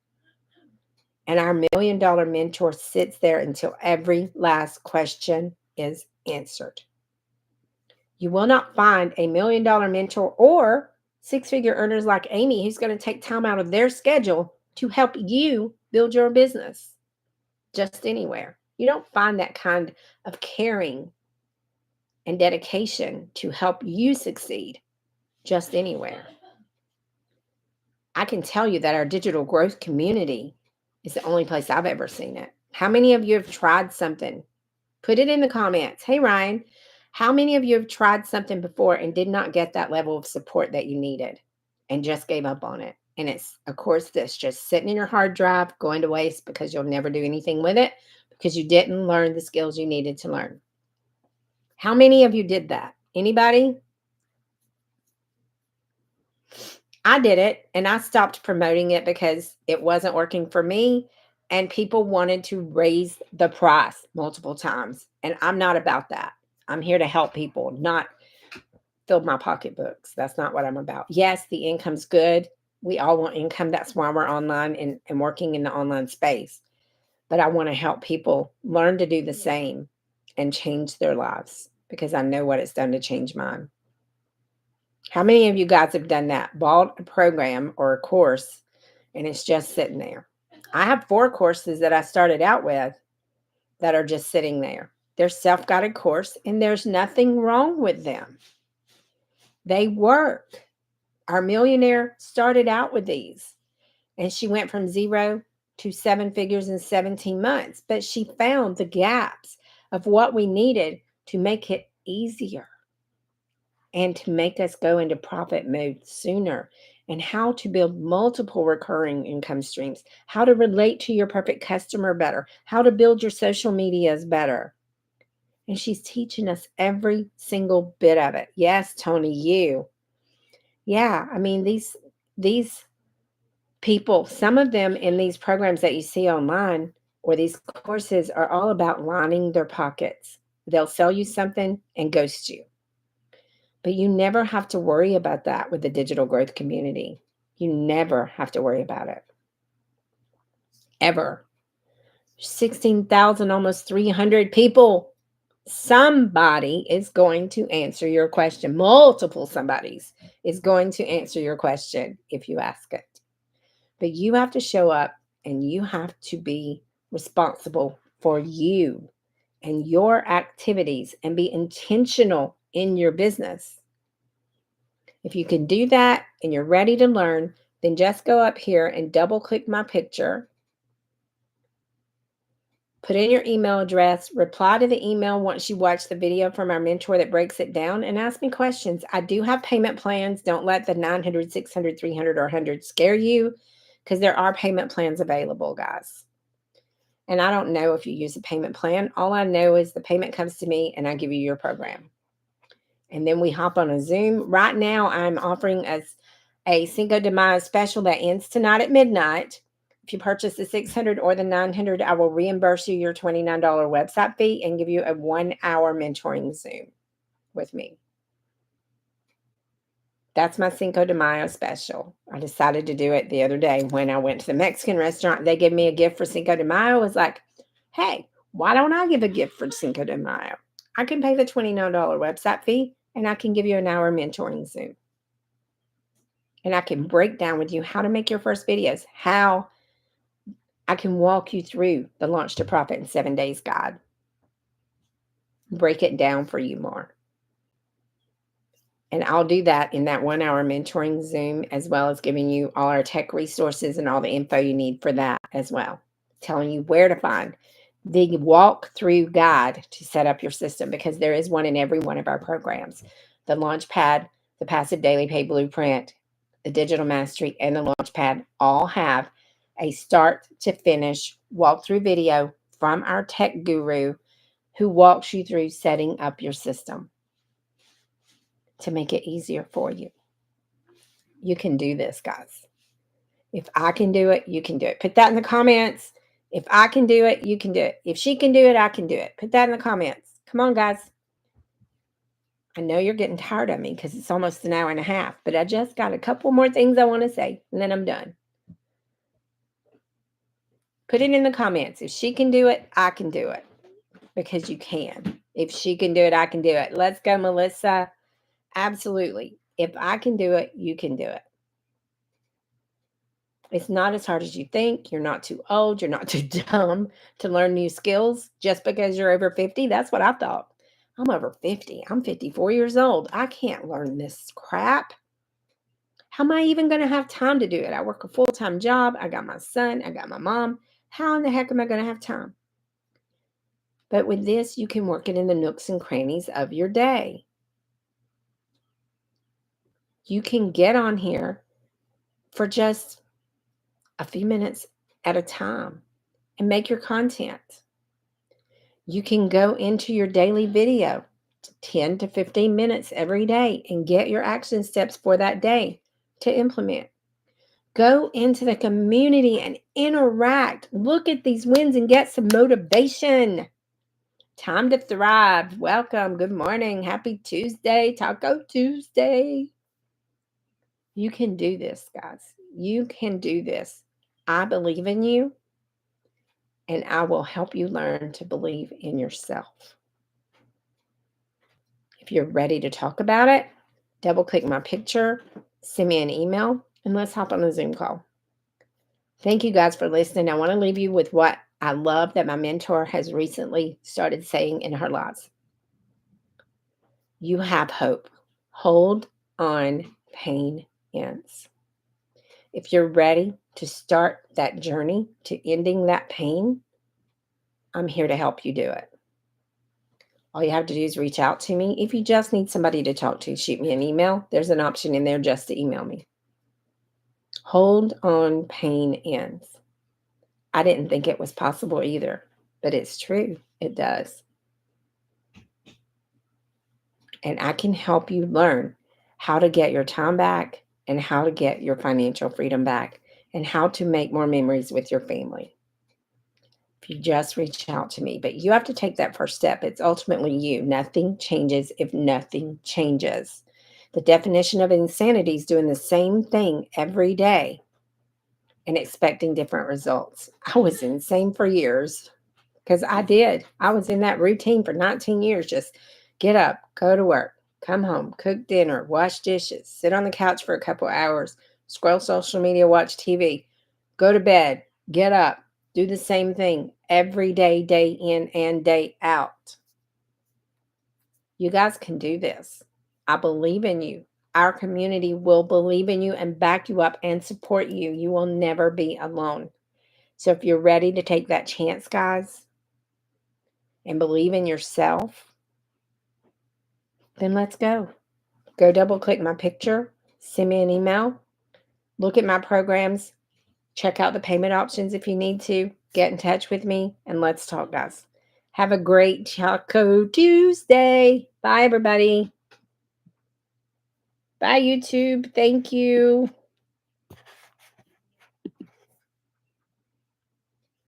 And our $1 million mentor sits there until every last question is answered. You will not find a $1 million mentor or six-figure earners like Amy who's going to take time out of their schedule to help you build your business just anywhere. You don't find that kind of caring and dedication to help you succeed just anywhere. I can tell you that our digital growth community is the only place I've ever seen it. How many of you have tried something? Put it in the comments. Hey, Ryan, how many of you have tried something before and did not get that level of support that you needed and just gave up on it? And it's, of course, this just sitting in your hard drive, going to waste because you'll never do anything with it because you didn't learn the skills you needed to learn. How many of you did that? Anybody? I did it and I stopped promoting it because it wasn't working for me and people wanted to raise the price multiple times. And I'm not about that. I'm here to help people, not fill my pocketbooks. That's not what I'm about. Yes, the income's good. We all want income. That's why we're online and working in the online space. But I want to help people learn to do the same and change their lives because I know what it's done to change mine. How many of you guys have done that? Bought a program or a course and it's just sitting there. I have 4 courses that I started out with that are just sitting there. They're self-guided course and there's nothing wrong with them. They work. Our millionaire started out with these and she went from 0 to 7 figures in 17 months, but she found the gaps of what we needed to make it easier and to make us go into profit mode sooner, and how to build multiple recurring income streams, how to relate to your perfect customer better, how to build your social medias better. And she's teaching us every single bit of it. Yes, Tony, you. Yeah, I mean these people, some of them in these programs that you see online or these courses are all about lining their pockets. They'll sell you something and ghost you. But you never have to worry about that with the digital growth community. You never have to worry about it. Ever. 16,000, almost 300 people. Somebody is going to answer your question. Multiple somebodies is going to answer your question if you ask it. But you have to show up and you have to be responsible for you and your activities and be intentional in your business. If you can do that and you're ready to learn, then just go up here and double click my picture. Put in your email address, reply to the email once you watch the video from our mentor that breaks it down, and ask me questions. I do have payment plans. Don't let the 900, 600, 300, or 100 scare you because there are payment plans available, guys. And I don't know if you use a payment plan. All I know is the payment comes to me and I give you your program. And then we hop on a Zoom. Right now, I'm offering us a Cinco de Mayo special that ends tonight at midnight. If you purchase the 600 or the 900, I will reimburse you your $29 website fee and give you a 1-hour mentoring Zoom with me. That's my Cinco de Mayo special. I decided to do it the other day when I went to the Mexican restaurant. They gave me a gift for Cinco de Mayo. I was like, hey, why don't I give a gift for Cinco de Mayo? I can pay the $29 website fee and I can give you an hour mentoring Zoom. And I can break down with you how to make your first videos, how I can walk you through the Launch to Profit in 7 Days guide. Break it down for you more. And I'll do that in that 1-hour mentoring Zoom, as well as giving you all our tech resources and all the info you need for that as well. Telling you where to find the walkthrough guide to set up your system, because there is one in every one of our programs. The Launchpad, the Passive Daily Pay Blueprint, the Digital Mastery, and the Launchpad all have a start to finish walkthrough video from our tech guru who walks you through setting up your system to make it easier for you. You can do this, guys. If I can do it, you can do it. Put that in the comments. If I can do it, you can do it. If she can do it, I can do it. Put that in the comments. Come on, guys. I know you're getting tired of me because it's almost an hour and a half, but I just got a couple more things I want to say, and then I'm done. Put it in the comments. If she can do it, I can do it, because you can. If she can do it, I can do it. Let's go, Melissa. Absolutely. If I can do it, you can do it. It's not as hard as you think. You're not too old. You're not too dumb to learn new skills just because you're over 50. That's what I thought. I'm over 50. I'm 54 years old. I can't learn this crap. How am I even going to have time to do it? I work a full-time job. I got my son. I got my mom. How in the heck am I going to have time? But with this, you can work it in the nooks and crannies of your day. You can get on here for just a few minutes at a time and make your content. You can go into your daily video, 10 to 15 minutes every day, and get your action steps for that day to implement. Go into the community and interact. Look at these wins and get some motivation. Time to thrive. Welcome. Good morning. Happy Tuesday. Taco Tuesday. You can do this, guys. You can do this. I believe in you, and I will help you learn to believe in yourself. If you're ready to talk about it, double click my picture, send me an email, and let's hop on a Zoom call. Thank you guys for listening. I want to leave you with what I love that my mentor has recently started saying in her lives. You have hope. Hold on, pain ends. If you're ready to start that journey to ending that pain, I'm here to help you do it. All you have to do is reach out to me. If you just need somebody to talk to, shoot me an email. There's an option in there just to email me. Hold on, pain ends. I didn't think it was possible either, but it's true. It does. And I can help you learn how to get your time back and how to get your financial freedom back and how to make more memories with your family. If you just reach out to me, but you have to take that first step. It's ultimately you. Nothing changes if nothing changes. The definition of insanity is doing the same thing every day and expecting different results. I was insane for years because I did. I was in that routine for 19 years. Just get up, go to work, come home, cook dinner, wash dishes, sit on the couch for a couple hours, scroll social media, watch TV, go to bed, get up, do the same thing every day, day in and day out. You guys can do this. I believe in you. Our community will believe in you and back you up and support you. You will never be alone. So if you're ready to take that chance, guys, and believe in yourself, then let's go. Go double click my picture, send me an email, look at my programs, check out the payment options if you need to, get in touch with me, and let's talk, guys. Have a great Taco Tuesday. Bye, everybody. Bye, YouTube. Thank you.